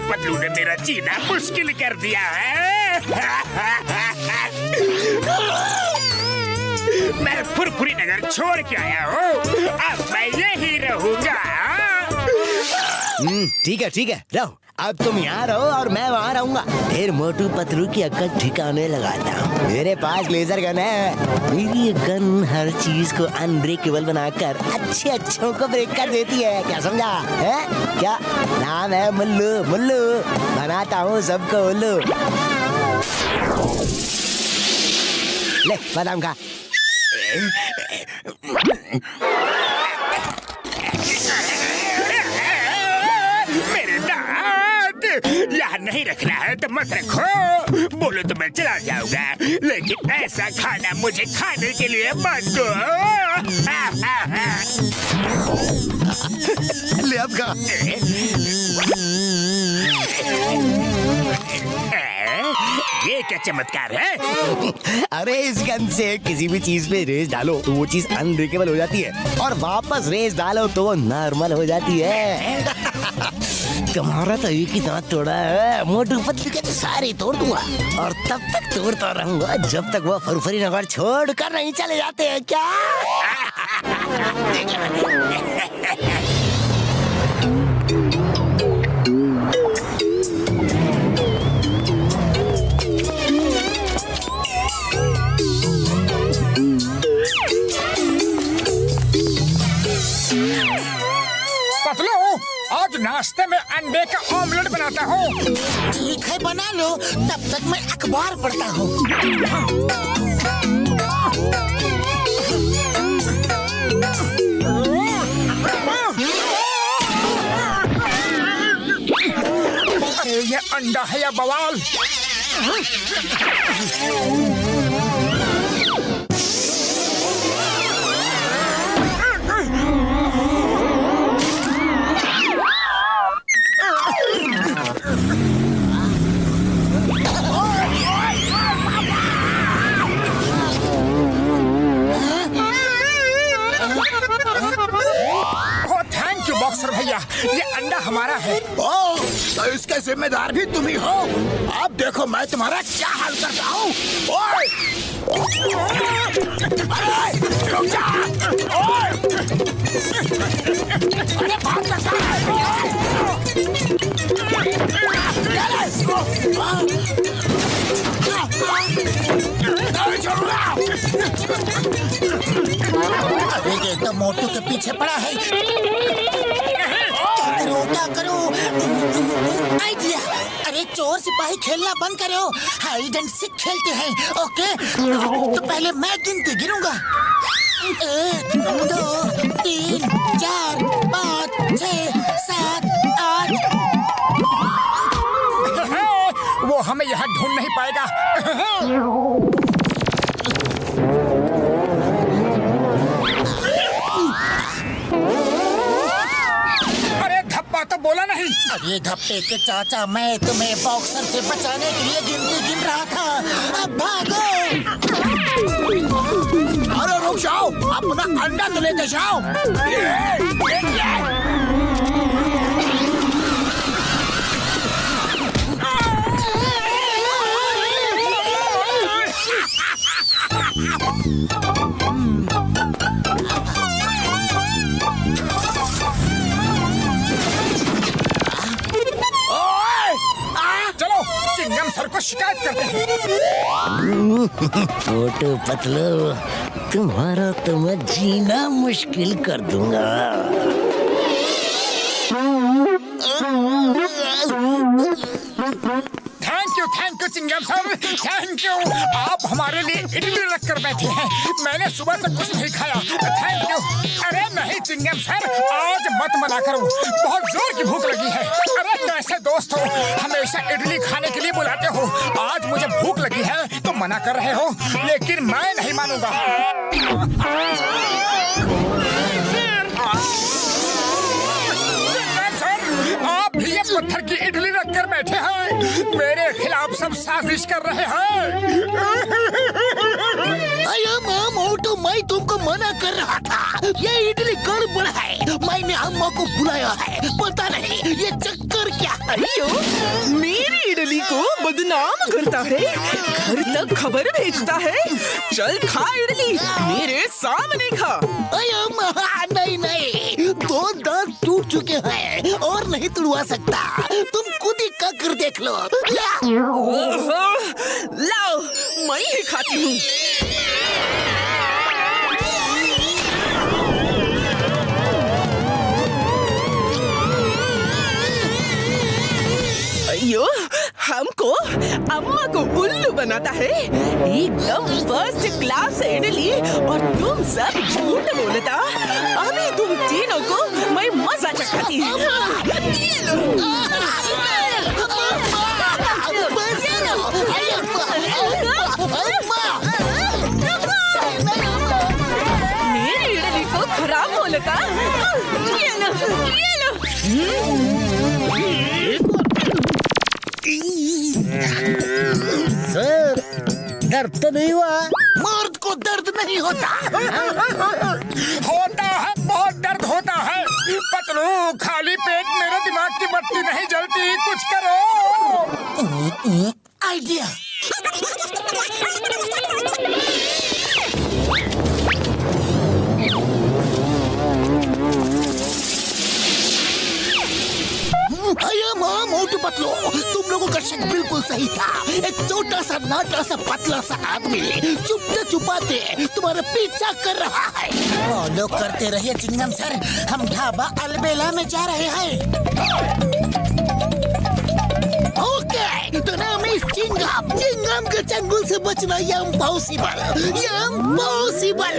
पतलू ने मेरा जीना मुश्किल कर दिया है। मैं फुरफुरी नगर छोड़ के आया हूँ, अब मैं यही रहूंगा। ठीक है रहो। अब तुम यहाँ रहो और मैं वहाँ रहूंगा। फिर मोटू पतलू की अक्ल ठिकाने लगाता हूँ। मेरे पास लेजर गन है। मेरी ये गन हर चीज को अनब्रेकेबल बनाकर अच्छों को ब्रेक कर देती है। क्या समझा है? क्या नाम है? मुल्लू बनाता हूँ सबको उल्लू। ले बादाम खा। यहाँ नहीं रखना है तो मत रखो। बोलो तो मैं चला जाऊंगा, लेकिन ऐसा खाना मुझे खाने के लिए मत दो। ले अब खा। ये क्या चमत्कार है? अरे इस गन से किसी भी चीज पे रेस डालो तो वो चीज अनब्रेकेबल हो जाती है, और वापस रेस डालो तो वो नॉर्मल हो जाती है। तुम्हारा तो एक ही दांत तोड़ा है, मोटू पतलू के तो सारे तोड़ दूंगा, और तब तक तोड़ता रहूंगा जब तक वो फुरफुरी नगर छोड़ कर नहीं चले जाते हैं। क्या? पतलू, आज नाश्ते में अंडे का ऑमलेट बनाता हूँ। ठीक है बना लो, तब तक मैं अखबार पढ़ता हूँ। अरे ये अंडा है या बवाल? बॉक्सर भैया, ये अंडा हमारा है। ओह, तो इसके जिम्मेदार भी तुम ही हो। अब देखो मैं तुम्हारा क्या हाल करता हूँ। ओए! अरे रुक जा! ओए! अरे भाग सकता है! नहीं छोड़ूंगा! अरे ये तो मोटू के पीछे पड़ा है। क्या करो? आइडिया! अरे चोर सिपाही खेलना बंद करो, हाइड एंड सीक खेलते हैं। ओके, तो पहले मैं गिनती गिनूंगा। 1, 2, 3, 4, 5, 6, 7, 8। वो हमें यहाँ ढूंढ नहीं पाएगा। तो बोला नहीं। अरे धप्पे के चाचा, मैं तुम्हें बॉक्सर से बचाने के लिए गिनती गिन रहा था। अब भागो! अरे रुक जाओ, अपना अंडा तो लेते जाओ। चिंगम सर को शिकायत करते हैं। मोटू पतलू, तुम्हारा तो मैं जीना मुश्किल कर दूंगा। Thank you Chingam sir, thank you. आप हमारे लिए इडली रख कर बैठे हैं। मैंने सुबह से कुछ नहीं खाया। Thank you. अरे नहीं चिंगम सर, आज मत मना करो, बहुत जोर की भूख लगी है। अरे कैसे दोस्त हो, हमेशा इडली खाने के लिए बुलाते हो। आज मुझे भूख लगी है तो मना कर रहे हो, लेकिन मैं नहीं मानूंगा। आप भी ये पत्थर की इडली रख कर बैठे हैं, मेरे खिलाफ सब साजिश कर रहे हैं। मोटू तो मैं तुमको मना कर रहा था, ये इडली गड़बड़ है। मैंने अम्मा को बुलाया है, पता नहीं ये चक्कर क्या है। अयो, मेरी इडली को बदनाम करता है, घर तक खबर भेजता है। चल खा इडली, मेरे सामने खा। अयो नहीं नहीं, दो दांत टूट चुके हैं और नहीं तुड़वा सकता। तुम खुद ही कर देख लो। ओहो, लाओ मैं ही खाती हूँ। अयो, हमको अम्मा को उल्लू बनाता है। एकदम फर्स्ट क्लास इडली और तुम सब झूठ बोलता। अभी तुम तीनों को मैं मजा चखाती हूँ। ये लो। मेरी इडली को खराब बोलता। ये लो, ये लो। सर, दर्द तो नहीं हुआ? मर्द को दर्द नहीं होता। होता है, बहुत दर्द होता है। पतलू, खाली पेट मेरे दिमाग की बत्ती नहीं जलती, कुछ करो। आइडिया। अयो माँ, मोटू पतलू, तुम लोगों का शक बिल्कुल सही था। एक छोटा सा नाटा सा पतला सा आदमी चुपते छुपाते तुम्हारा पीछा कर रहा है। फॉलो करते रहिए चिंगम सर, हम ढाबा अलबेला में जा रहे हैं। ओके, तो नाम है चिंगम। चिंगम के चंगुल से बचना ये इम्पॉसिबल, ये इम्पॉसिबल।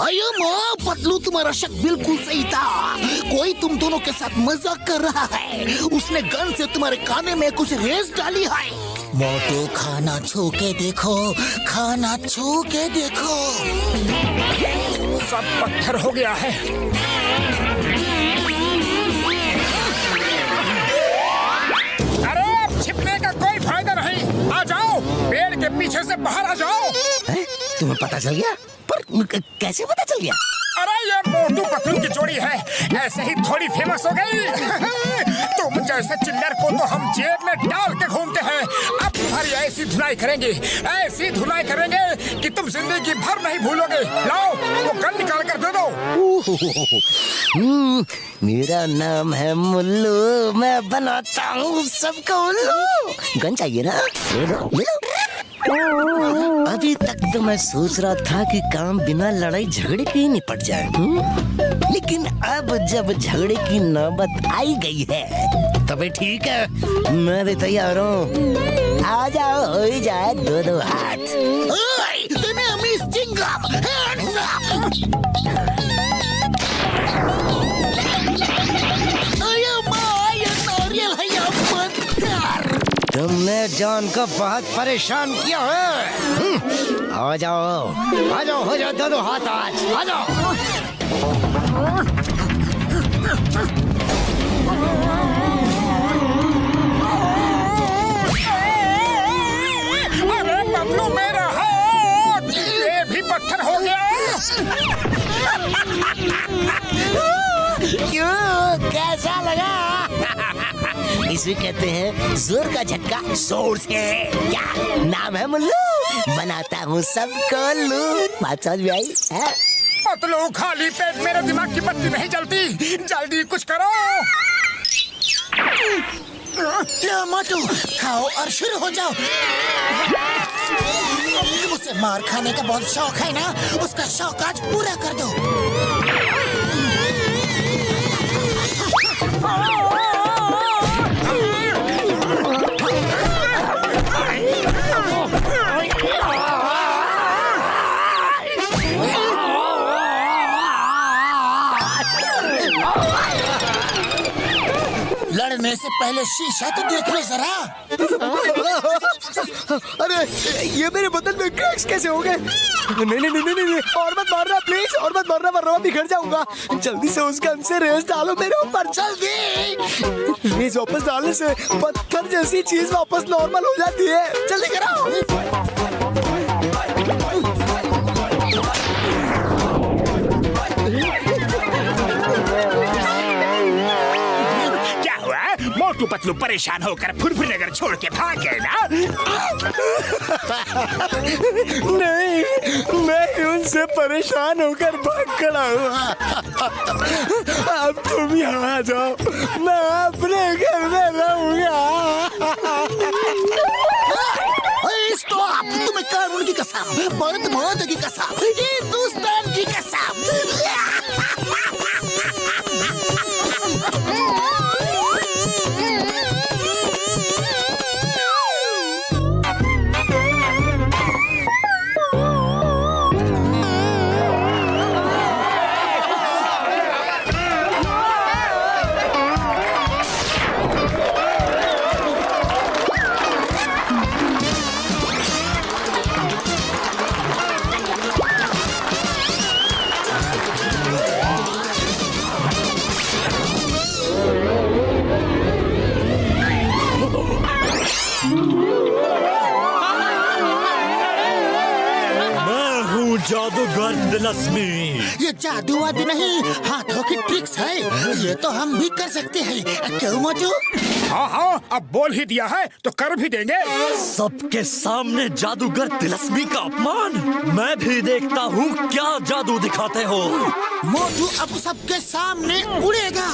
अयो माँ, पतलू तुम्हारा शक बिल्कुल सही था। कोई तुम दोनों के साथ मजाक कर रहा है। उसने गन से तुम्हारे खाने में कुछ रेस डाली है। मोटू, खाना छू के देखो, खाना छू के देखो। सब पत्थर हो गया है। अरे अब छिपने का कोई फायदा नहीं। आ जाओ, पेड़ के पीछे से बाहर आ जाओ। तुम्हें पता चल गया? पर कैसे पता चल गया? अरे ये मोटू पतलू की जोड़ी है, ऐसे ही थोड़ी फेमस हो गई। तुम जैसे चिल्लर को तो हम जेब में डाल के घूमते हैं। अब तुम्हारी ऐसी धुलाई करेंगे, ऐसी धुलाई करेंगे कि तुम जिंदगी भर नहीं भूलोगे। लाओ, वो गन निकाल कर दे दो। मेरा नाम है मुल्लू, मैं बनाता हूँ सबको उल्लू। गन चाहिए ना? ले लो, ले लो। अभी तक तो मैं सोच रहा था कि काम बिना लड़ाई झगड़े के ही निपट जाए, लेकिन अब जब झगड़े की नौबत आई गई है तभी ठीक है, मैं भी तैयार हूँ। आ जाओ, हो ही जाए दो दो हाथ। ओए, तुम्हें मिस चिंगम, hands up! अयो माँ, ये नारियल है या पत्थर? तुमने जॉन को बहुत परेशान किया है। आ जाओ, आ जाओ, हो जाओ दो दो हाथ आज, आ जाओ। अरे पतलू, मेरा हाथ, ये भी पत्थर हो गया। क्यों, कैसा लगा? इसे कहते हैं जोर का झटका जोर से। क्या नाम है मुल्लू, बनाता हूँ सबको उल्लू। बात समझ में आई है? पतलू, खाली पेट मेरे दिमाग की बत्ती नहीं जलती, जल्दी कुछ करो। लो मोटू, खाओ और शुरू हो जाओ। उसे मार खाने का बहुत शौक है ना, उसका शौक आज पूरा कर दो। पढ़ने से पहले शीशा तो देख लो जरा। अरे ये मेरे बदन में क्रैक्स कैसे हो गए? नहीं नहीं नहीं नहीं नहीं, और मत मारना प्लीज, और मत मारना वरना बिखर जाऊंगा। जल्दी से उस गन से रेस डालो मेरे ऊपर, जल्दी। रेस वापस डालने से पत्थर जैसी चीज वापस नॉर्मल हो जाती है। जल्दी करो। क्या हुआ? मोटू पतलू परेशान होकर फुरफुर नगर छोड़ के भाग गए ना? नहीं, मैं उनसे परेशान होकर भाग खड़ा हुआ। अब तुम यहाँ आ जाओ, मैं अपने घर में रहूंगा। स्टॉप! तुम्हें कानून की कसम, बहुत बहुत की कसम, हिंदुस्तान की कसम। जादूगर तिलस्मी। ये जादू वादू नहीं, हाथों की ट्रिक्स है। ये तो हम भी कर सकते हैं, क्यों मोटू? हाँ हाँ, अब बोल ही दिया है तो कर भी देंगे। सबके सामने जादूगर तिलस्मी का अपमान। मैं भी देखता हूँ क्या जादू दिखाते हो। मोटू अब सबके सामने उड़ेगा।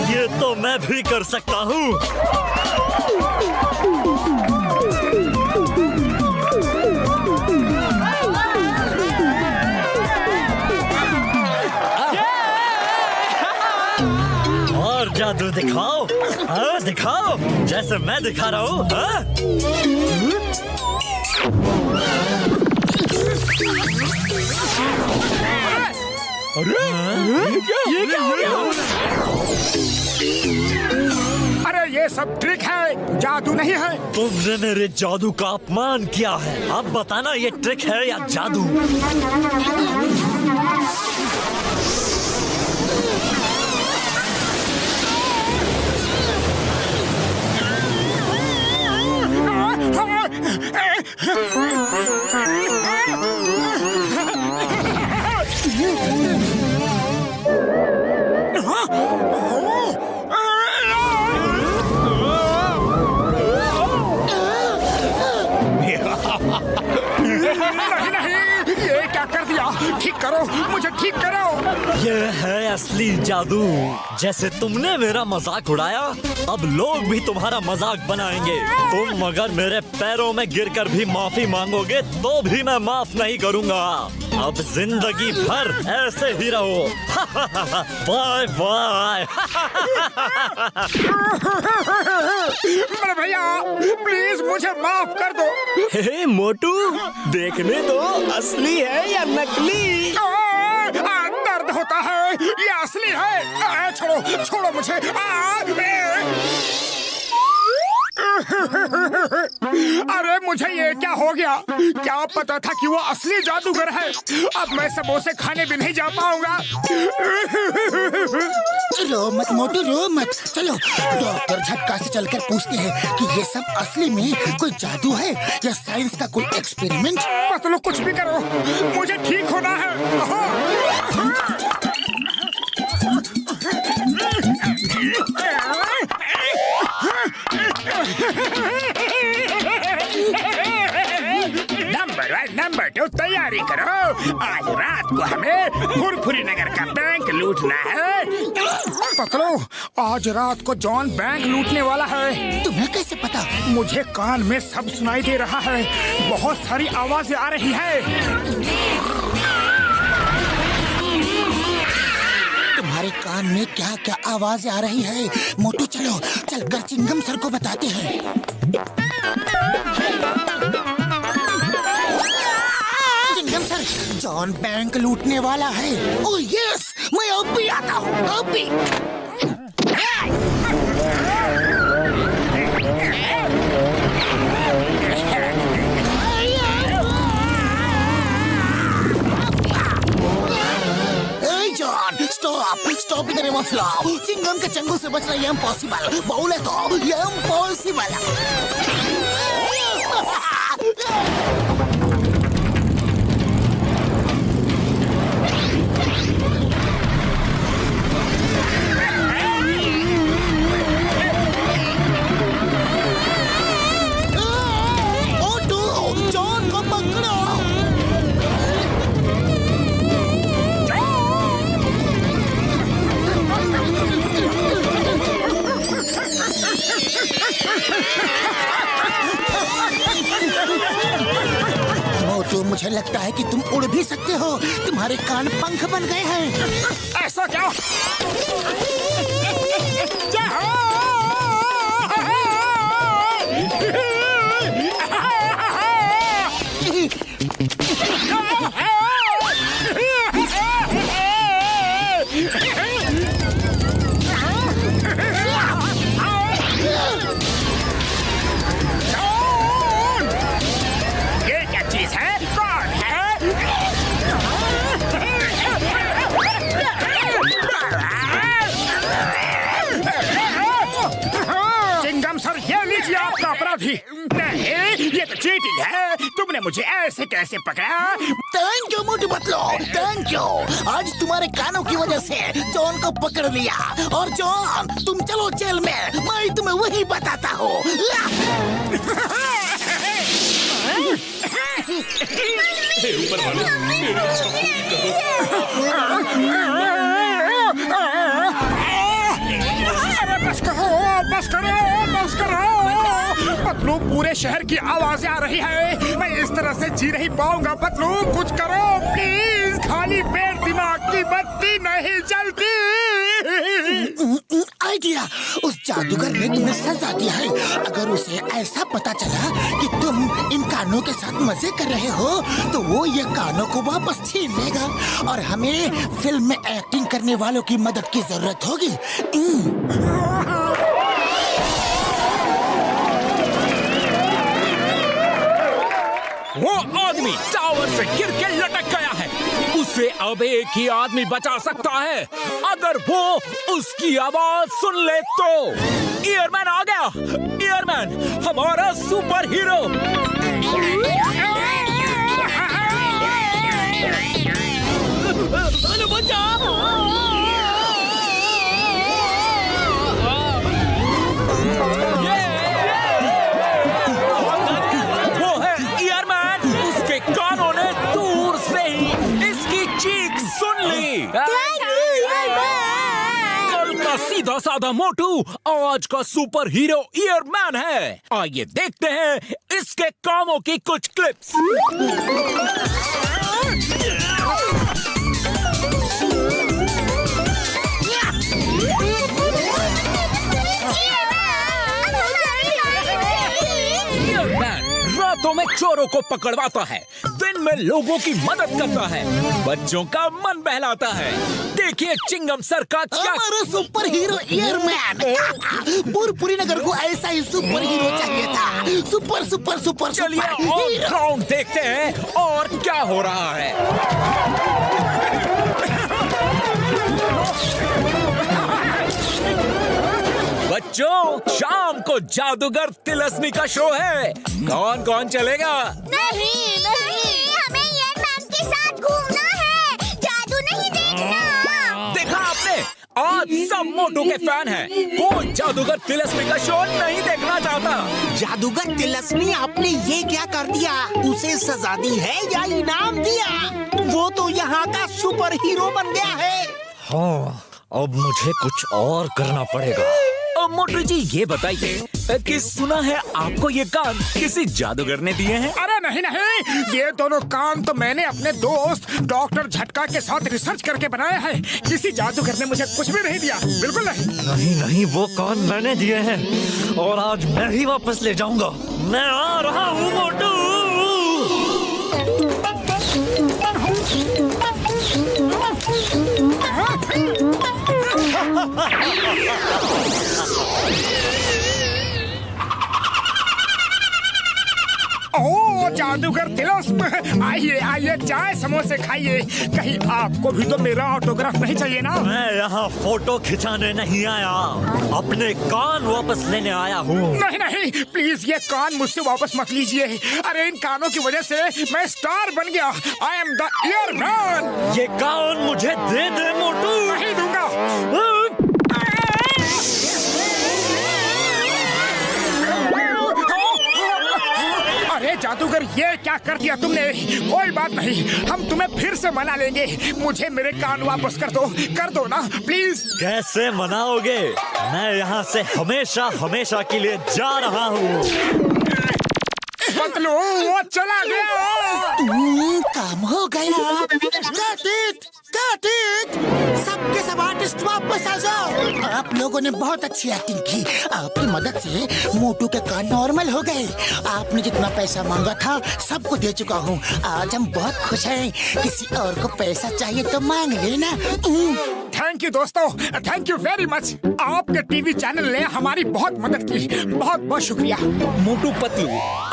ये तो मैं भी कर सकता हूँ। और जादू दिखाओ। हाँ दिखाओ, जैसे मैं दिखा रहा हूँ। हाँ? ये क्या हो गया? अरे ये सब ट्रिक है, जादू नहीं है। तुमने मेरे जादू का अपमान किया है। अब बताना ये ट्रिक है या जादू। नहीं, ये क्या कर दिया? ठीक करो, मुझे ठीक करो। ये है असली जादू। जैसे तुमने मेरा मजाक उड़ाया, अब लोग भी तुम्हारा मजाक बनाएंगे। तुम अगर मेरे पैरों में गिरकर भी माफी मांगोगे तो भी मैं माफ नहीं करूंगा। अब जिंदगी भर ऐसे ही रहो। Bye bye. मेरे भैया प्लीज मुझे माफ कर दो। हे मोटू, देखने दो असली है या नकली। दर्द होता है, ये असली है। छोड़ो छोड़ो मुझे। अरे मुझे ये क्या हो गया? क्या पता था कि वो असली जादूगर है। अब मैं समोसे खाने भी नहीं जा पाऊंगा। रो मत मोटू, रो मत। चलो डॉक्टर झटका से चलकर पूछते हैं कि ये सब असली में कोई जादू है या साइंस का कोई एक्सपेरिमेंट। पतलू कुछ भी करो, मुझे ठीक होना है। बेटो तैयारी करो, आज रात को हमें फुरफुरी नगर का बैंक लूटना है। पकड़ो, आज रात को जॉन बैंक लूटने वाला है। तुम्हें कैसे पता? मुझे कान में सब सुनाई दे रहा है, बहुत सारी आवाजें आ रही है। तुम्हारे कान में क्या क्या आवाजें आ रही है? मोटू चलो, चलकर चिंगम सर को बताते हैं। चिंगम सर, जॉन बैंक लूटने वाला है। ओह यस, मैं अब भी आता हूँ, अब भी। Stop in the name of law. Chingam के चंगू से बचना ये इम्पॉसिबल। बोले तो ये इम्पॉसिबल। मोटू, जॉन को पकड़ो। मोटू, मुझे लगता है कि तुम उड़ भी सकते हो। तुम्हारे कान पंख बन गए हैं। ऐसा क्या? नहीं, ये तो चीटिंग है। तुमने मुझे ऐसे कैसे पकड़ा? Thank you Motu Patlu, thank you. आज तुम्हारे कानों की वजह से जॉन को पकड़ लिया। और जॉन, तुम चलो जेल में, मैं तुम्हें वही बताता हूँ। बस करो, बस करो, बस करो। पतलू, पूरे शहर की आवाजें आ रही है। मैं इस तरह से जी नहीं पाऊंगा। पतलू, कुछ करो प्लीज। खाली पेट दिमाग की बत्ती नहीं जलती। आइडिया, उस जादूगर ने तुम्हें सजा दिया है। अगर उसे ऐसा पता चला कि तुम इन कानों के साथ मजे कर रहे हो, तो वो ये कानों को वापस छीन लेगा और हमें फिल्म में एक्टिंग करने वालों की मदद की जरूरत होगी। वो आदमी टावर से गिर के लटक गया है। उसे अब एक ही आदमी बचा सकता है, अगर वो उसकी आवाज सुन ले तो। ईयरमैन आ गया। ईयरमैन, हमारा सुपर हीरो। सीधा साधा मोटू आज का सुपर हीरो ईयरमैन है। आइए देखते हैं इसके कामों की कुछ क्लिप्स। ईयरमैन रातों में चोरों को पकड़वाता है, दिन में लोगों की मदद करता है, बच्चों का मन बहलाता है। देखिए चिंगम सर का क्या। हमारा सुपर हीरो ईयरमैन। पूरी नगर को ऐसा ही सुपर हीरो चाहिए था। सुपर सुपर सुपर चलिए और ग्राउंड देखते हैं और क्या हो रहा है। बच्चों, शाम को जादूगर तिलस्मी का शो है। कौन कौन चलेगा? नहीं, हमें ईयरमैन के साथ घूमना है, जादू नहीं देखना। देखा आपने, आज सब मोटू के फैन हैं। वो जादूगर तिलस्मी का शो नहीं देखना चाहता। जादूगर तिलस्मी, आपने ये क्या कर दिया? उसे सजा दी है या इनाम दिया? वो तो यहाँ का सुपर हीरो बन गया है। हाँ, अब मुझे कुछ और करना पड़ेगा। मोटू जी ये बताइए कि सुना है आपको ये कान किसी जादूगर ने दिए हैं? अरे नहीं नहीं, ये दोनों कान तो मैंने अपने दोस्त डॉक्टर झटका के साथ रिसर्च करके बनाया है। किसी जादूगर ने मुझे कुछ भी नहीं दिया, बिल्कुल नहीं। नहीं नहीं, वो कान मैंने दिए हैं और आज मैं ही वापस ले जाऊंगा। मैं आ रहा हूँ मोटू। ओ जादूगर तिलस्म, आइए आइए, चाय समोसे खाइए। कहीं आपको भी तो मेरा ऑटोग्राफ नहीं चाहिए ना? मैं यहाँ फोटो खिंचाने नहीं आया, अपने कान वापस लेने आया हूँ। नहीं नहीं, प्लीज ये कान मुझसे वापस मत लीजिए। अरे इन कानों की वजह से मैं स्टार बन गया। I am the earman. ये कान मुझे दे दे मोटू। नहीं दूंगा। अरे जादूगर, ये क्या कर दिया तुमने? कोई बात नहीं, हम तुम्हें फिर से मना लेंगे। मुझे मेरे कान वापस कर दो ना प्लीज। कैसे मनाओगे? मैं यहाँ से हमेशा हमेशा के लिए जा रहा हूँ। पतलू, वो चला गया। काम हो गया। Got it! सबके सब आर्टिस्ट वापस आ जाओ। आप लोगों ने बहुत अच्छी एक्टिंग की। आपकी मदद से मोटू के कान नॉर्मल हो गए। आपने जितना पैसा मांगा था सबको दे चुका हूँ। आज हम बहुत खुश हैं। किसी और को पैसा चाहिए तो मांग लेना। थैंक यू दोस्तों, थैंक यू वेरी मच। आपके टीवी चैनल ने हमारी बहुत मदद की, बहुत बहुत शुक्रिया। मोटू पतलू,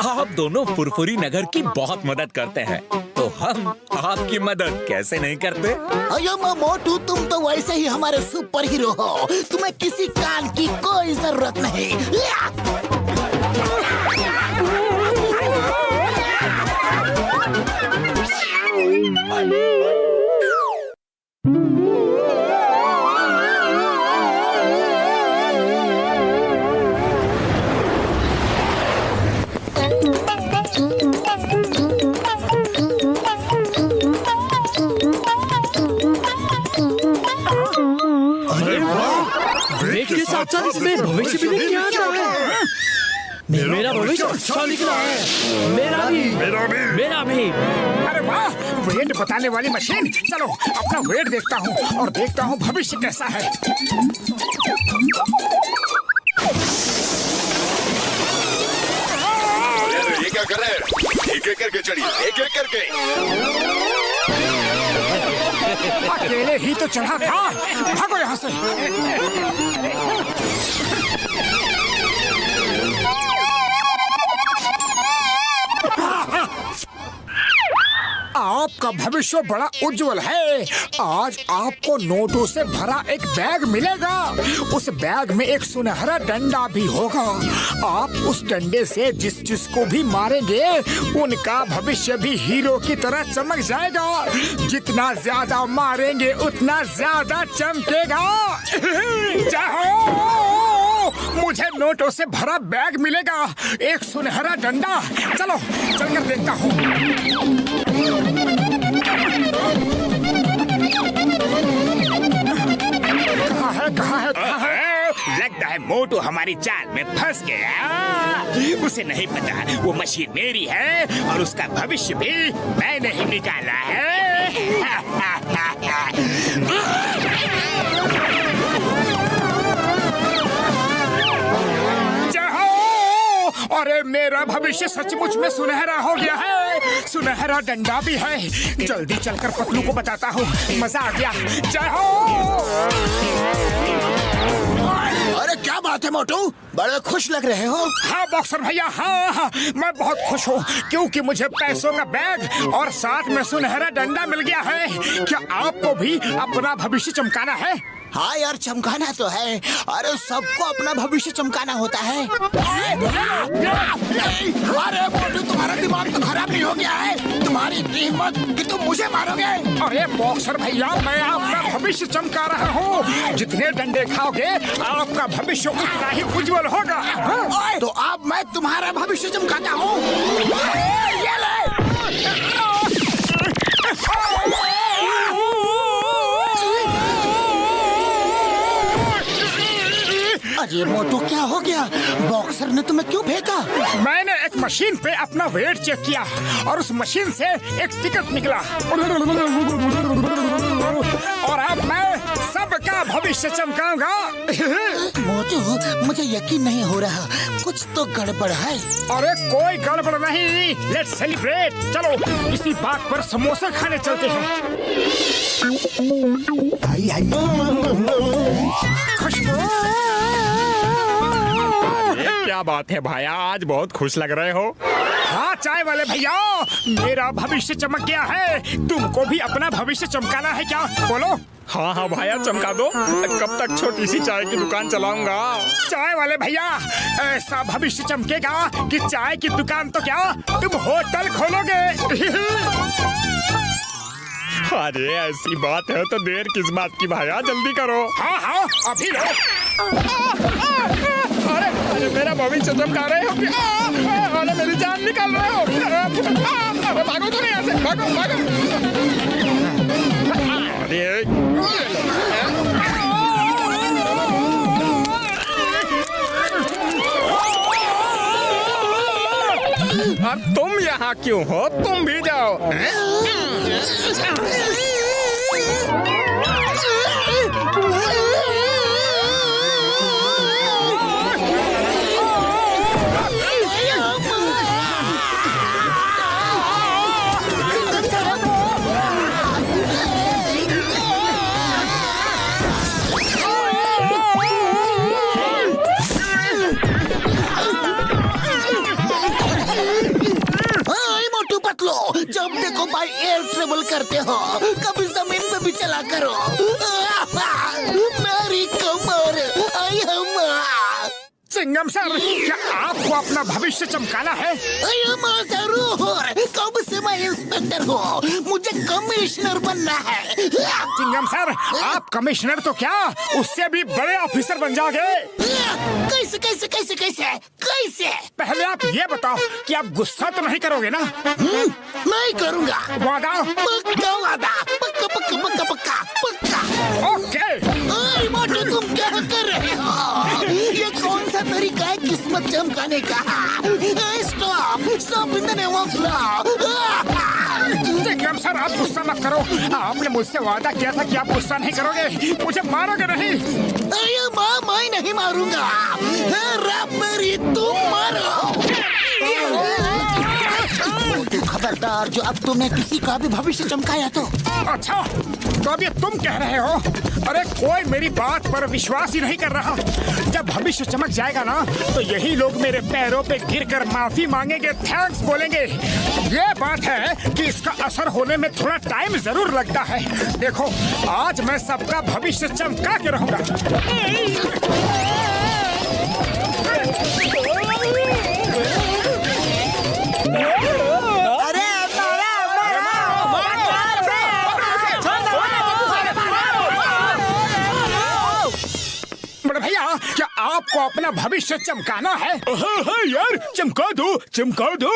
आप दोनों फुरफुरी नगर की बहुत मदद करते हैं, तो हम आपकी मदद कैसे नहीं करते? अयो मोटू, तुम तो वैसे ही हमारे सुपर हीरो हो। तुम्हें किसी कान की कोई जरूरत नहीं। के साथ साथ इसमें भविष्य भी नहीं आता है। मेरा भविष्य अच्छा निकला है। मेरा भी। अरे वाह, वेट बताने वाली मशीन। चलो अपना वेट देखता हूँ और देखता हूँ भविष्य कैसा है। ये क्या कर रहे हैं? एक एक करके चढ़िए, एक एक करके। अकेले ही तो चढ़ा था, भागो यहाँ से। आपका भविष्य बड़ा उज्जवल है। आज आपको नोटों से भरा एक बैग मिलेगा। उस बैग में एक सुनहरा डंडा भी होगा। आप उस डंडे से जिसको भी मारेंगे उनका भविष्य भी हीरो की तरह चमक जाएगा। जितना ज्यादा मारेंगे उतना ज्यादा चमकेगा। जाओ, मुझे नोटों से भरा बैग मिलेगा, एक सुनहरा डंडा। चलो चलकर देखता हूँ। कहाँ है? लगता है मोटू हमारी चाल में फंस गया। उसे नहीं पता वो मशीन मेरी है और उसका भविष्य भी मैंने ही निकाला है। अरे मेरा भविष्य सचमुच में सुनहरा हो गया है। सुनहरा डंडा भी है। जल्दी चलकर पतलू को बताता हूँ। मजा आ गया। जय हो। अरे क्या बात है मोटू, बड़े खुश लग रहे हो। हाँ बॉक्सर भैया, हाँ, मैं बहुत खुश हूँ क्योंकि मुझे पैसों का बैग और साथ में सुनहरा डंडा मिल गया है। क्या आपको भी अपना भविष्य चमकाना है? हाँ यार, चमकाना तो है। अरे सबको अपना भविष्य चमकाना होता है। अरे मोटू, तुम्हारा दिमाग तो खराब नहीं हो गया है? तुम्हारी इतनी हिम्मत कि तुम मुझे मारोगे? अरे बॉक्सर भैया, मैं आपका भविष्य चमका रहा हूँ। जितने डंडे खाओगे आपका भविष्य उतना ही उज्जवल होगा। तो अब मैं तुम्हारा भविष्य चमकाता हूँ। ये ले। अरे मोटू, क्या हो गया? बॉक्सर ने तुम्हें क्यों फेंका? मैंने एक मशीन पे अपना वेट चेक किया और उस मशीन से एक टिकट निकला और अब मैं सबका भविष्य चमकाऊंगा। मोटू, मुझे यकीन नहीं हो रहा, कुछ तो गड़बड़ है। अरे कोई गड़बड़ नहीं, लेट्स सेलिब्रेट। चलो इसी बात पर समोसा खाने चलते हैं। खुशबू। क्या बात है भाया, आज बहुत खुश लग रहे हो। हाँ चाय वाले भैया, मेरा भविष्य चमक गया है। तुमको भी अपना भविष्य चमकाना है क्या? बोलो। हाँ हाँ भाया, चमका दो। कब तक छोटी सी चाय की दुकान चलाऊंगा। चाय वाले भैया, ऐसा भविष्य चमकेगा कि चाय की दुकान तो क्या, तुम होटल खोलोगे। अरे ऐसी बात है तो देर किस बात की भाया, जल्दी करो। हाँ हाँ अभी लो। अरे मेरा भविष्य चमका रहे हो। अरे मेरी जान निकाल रहे हो। अरे भागो तो नहीं, यहाँ से भागो भागो। अरे तुम यहाँ क्यों हो? तुम भी जाओ। जब देखो भाई एयर ट्रेवल करते हो, कभी जमीन पे भी चला करो। मेरी कमर, आई चिंगम सर, क्या आपको अपना भविष्य चमकाना है? जरूर, कब से मैं इंस्पेक्टर हूँ, मुझे कमिश्नर बनना है। चिंगम सर, आप कमिश्नर तो क्या, उससे भी बड़े ऑफिसर बन जाओगे। कैसे कैसे कैसे कैसे कैसे? पहले आप ये बताओ कि आप गुस्सा तो नहीं करोगे ना? नहीं करूँगा। वादा? पक्का वादा, पक्का पक्का पक्का पक्का पक्का। ओके। मोटू, तुम क्या कर रहे हो? ये कौन सा तरीका है किस्मत चमकाने का? Stop stop in the name of law. Chingam sir, आप गुस्सा मत करो। आपने मुझसे वादा किया था कि आप गुस्सा नहीं करोगे, मुझे मारोगे नहीं। अरे माँ, मैं नहीं मारूंगा। मेरी तुम मारो। खबरदार, जो अब तुमने किसी का भी भविष्य चमकाया तो। अच्छा, तो अब ये तुम कह रहे हो? अरे कोई मेरी बात पर विश्वास ही नहीं कर रहा। जब भविष्य चमक जाएगा ना, तो यही लोग मेरे पैरों पे गिरकर माफी मांगेंगे, थैंक्स बोलेंगे। ये बात है कि इसका असर होने में थोड़ा टाइम जरूर लगता है। देखो, आज मैं सबका भविष्य चमका के रहूंगा। भैया, क्या आपको अपना भविष्य चमकाना है? हाँ यार, चमका दो चमका दो।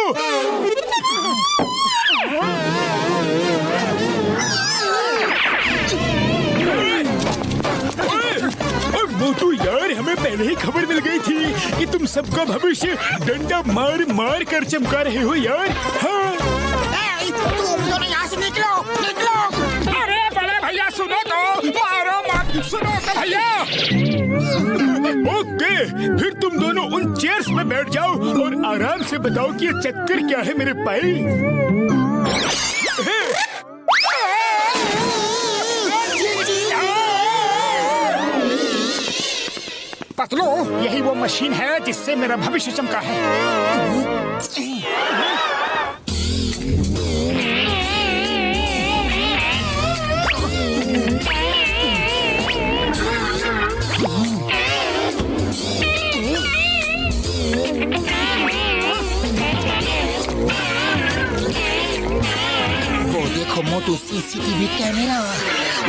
मोटू यार, हमें पहले ही खबर मिल गई थी कि तुम सबका भविष्य डंडा मार मार कर चमका रहे हो यार। हाँ। तुम दोनों यहाँ से निकलो, निकलो। अरे बड़े भैया, सुनो तो, मारो मत, सुनो तो भैया। ओके, फिर तुम दोनों उन चेयर्स में बैठ जाओ और आराम से बताओ कि ये चक्कर क्या है मेरे भाई। पतलू, यही वो मशीन है जिससे मेरा भविष्य चमका है। देखो मोटू, सीसीटीवी कैमरा,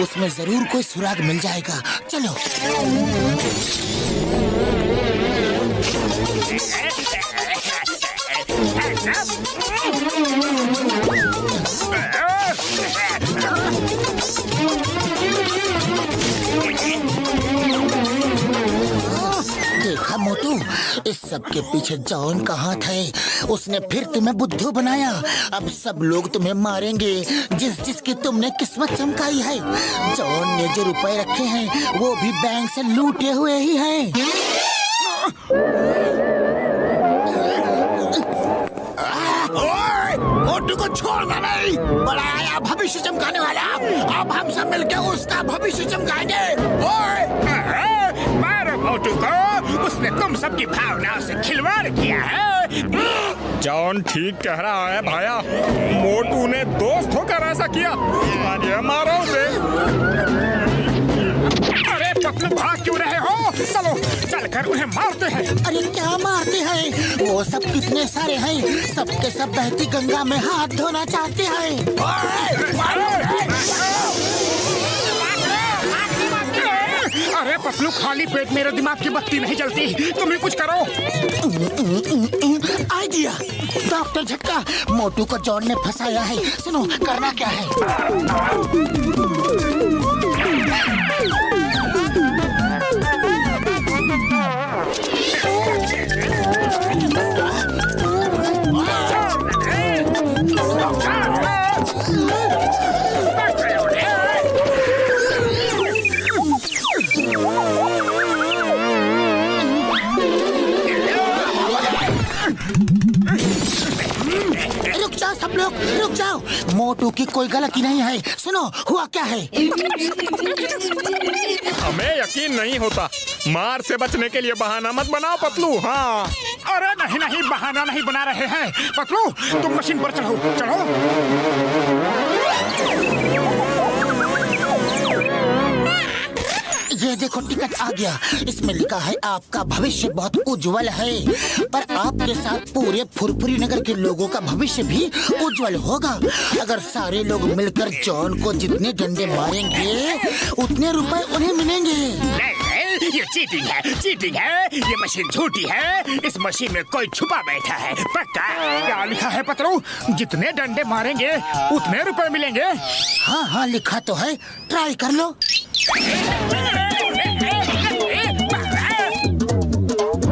उसमें जरूर कोई सुराग मिल जाएगा। चलो। देखा मोटू, इस सब के पीछे जॉन का हाथ है। उसने फिर तुम्हें बुद्धू बनाया। अब सब लोग तुम्हें मारेंगे जिस जिसकी तुमने किस्मत चमकाई है। जॉन ने जो रुपए रखे हैं वो भी बैंक से लूटे हुए ही हैं। मोटू को छोड़ना नहीं, बड़ा आया भविष्य चमकाने वाला। अब हम सब मिलकर उसका भविष्य चमकाएंगे। मारो मोटू को, उसने तुम सबकी भावनाओं से खिलवाड़ किया है। जॉन ठीक कह रहा है भाया, मोटू ने दोस्त होकर ऐसा किया। मारो उसे। अरे पतलू, भाग क्यों रहे हो? चलो चलकर उन्हें मारते हैं। अरे क्या मारते हैं? वो सब कितने सारे हैं, सबके सब बहती गंगा में हाथ धोना चाहते हैं। अरे पतलू, खाली पेट मेरे दिमाग की बत्ती नहीं जलती। तुम ही कुछ करो। आइडिया। डॉक्टर झटका, मोटू को जॉन ने फंसाया है। सुनो, करना क्या है? रुक जाओ सब लोग, रुक जाओ। मोटू की कोई गलती नहीं है। सुनो, हुआ क्या है? हमें यकीन नहीं होता। मार से बचने के लिए बहाना मत बनाओ पतलू। हाँ, अरे नहीं नहीं, बहाना नहीं बना रहे हैं। पतलू, तुम मशीन पर चढ़ो। चढ़ो। ये देखो, टिकट आ गया। इसमें लिखा है आपका भविष्य बहुत उज्जवल है, पर आपके साथ पूरे फुरफुरी नगर के लोगों का भविष्य भी उज्जवल होगा। अगर सारे लोग मिलकर जॉन को जितने डंडे मारेंगे उतने रुपए उन्हें मिलेंगे। नहीं, ये चीटिंग है, चीटिंग है। ये मशीन झूठी है। इस मशीन में कोई छुपा बैठा है, पक्का। क्या लिखा है पतलू? जितने डंडे मारेंगे उतने रुपए मिलेंगे। हाँ हाँ, लिखा तो है। ट्राई कर लो।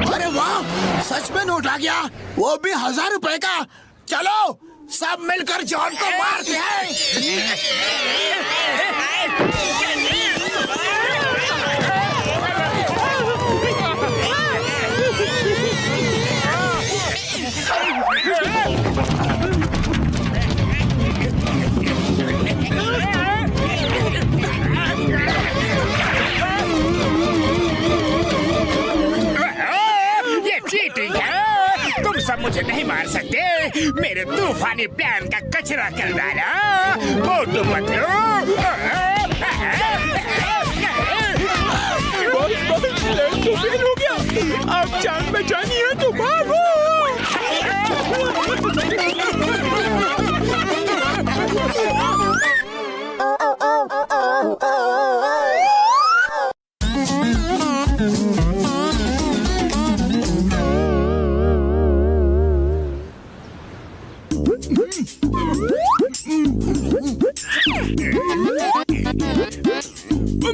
अरे वाह, सच में नोट आ गया, वो भी 1000 रुपए का। चलो सब मिलकर जॉन को मारते हैं। सब मुझे नहीं मार सकते। मेरे तूफानी प्लान का कचरा कर डाला। मोटू पतलू, हो गया। अब जान में जानी है तो भागो।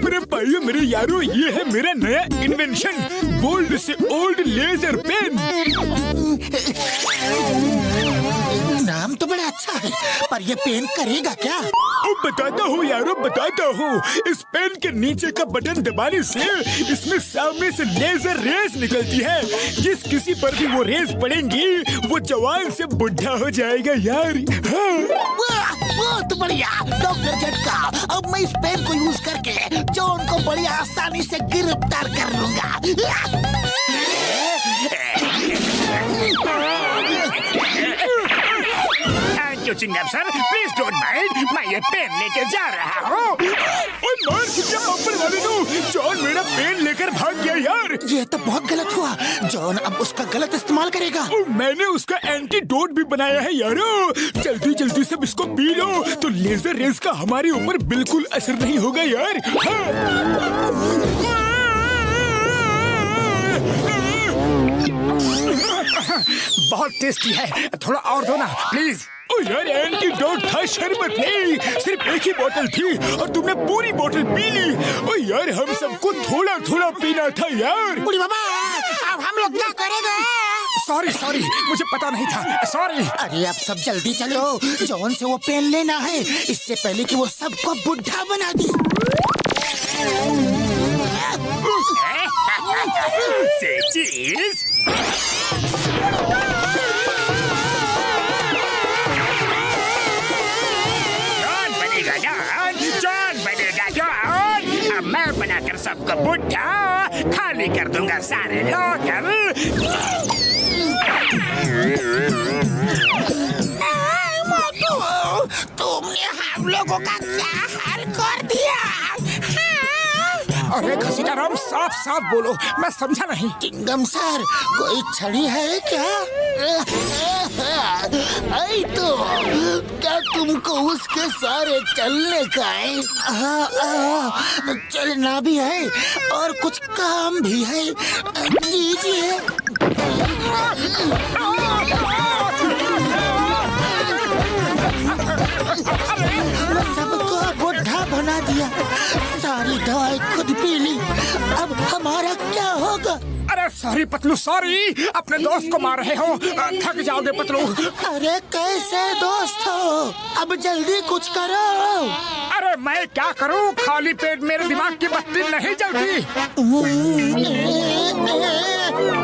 मेरे भाइयों, मेरे यारों, ये है मेरा नया इन्वेंशन, गोल्ड से ओल्ड लेजर पेन। नाम तो बड़ा अच्छा है, पर ये पेन करेगा क्या? बताता हूँ यारों, बताता हूँ। इस पेन के नीचे का बटन दबाने से इसमें सामने से लेजर रेस निकलती है। जिस किसी पर भी वो रेस पड़ेंगी वो जवान से बुढ़ा हो जाएगा यार। वाह, बहुत बढ़िया डॉक्टर झटका। अब मैं इस पेन को यूज करके जॉन को बड़ी आसानी से गिरफ्तार कर लूंगा। Thank you Chingam sir, please don't mind, मैं ये पेन लेके जा रहा हूँ। जॉन मेरा पेन लेकर भाग गया यार। ये तो बहुत गलत हुआ। जॉन अब उसका गलत इस्तेमाल करेगा। मैंने उसका एंटीडोट भी बनाया है यारो। जल्दी जल्दी सब इसको पी लो तो लेजर रेस का हमारे ऊपर बिल्कुल असर नहीं होगा यार। बहुत टेस्टी है, थोड़ा और दो ना प्लीज। ओ यार एंटीडोट था, शरबत नहीं, सिर्फ एक ही बोतल थी और तुमने पूरी बोतल पी ली। ओ यार हम सबको थोड़ा थोड़ा पीना था यार। बुढ़ी बाबा, अब हम लोग क्या करेंगे? सॉरी मुझे पता नहीं था, सॉरी। अरे अब सब जल्दी चलो, जॉन से वो पेन लेना है इससे पहले कि वो सबको बुढ़ा बना दे। चीज जॉन बनेगा जॉन। अब मैं बनाकर सबको बुढ़ा खाली कर दूंगा सारे लॉकर। तुमने हम लोगों का क्या हाल कर दिया? अरे घसीटाराम साफ साफ बोलो, मैं समझा नहीं। चिंगम सर, कोई छड़ी है क्या? आई तो क्या तुमको उसके सारे चलने का है? चलना भी है और कुछ काम भी है। दीजिए। सबको बुढ़ा बना दिया, सारी दवाई खुद पी ली। अब हमारा क्या होगा? अरे सॉरी पतलू, सॉरी, अपने दोस्त को मार रहे हो, थक जाओगे पतलू। अरे कैसे दोस्त हो? अब जल्दी कुछ करो। अरे मैं क्या करूं, खाली पेट मेरे दिमाग की बत्ती नहीं जलती।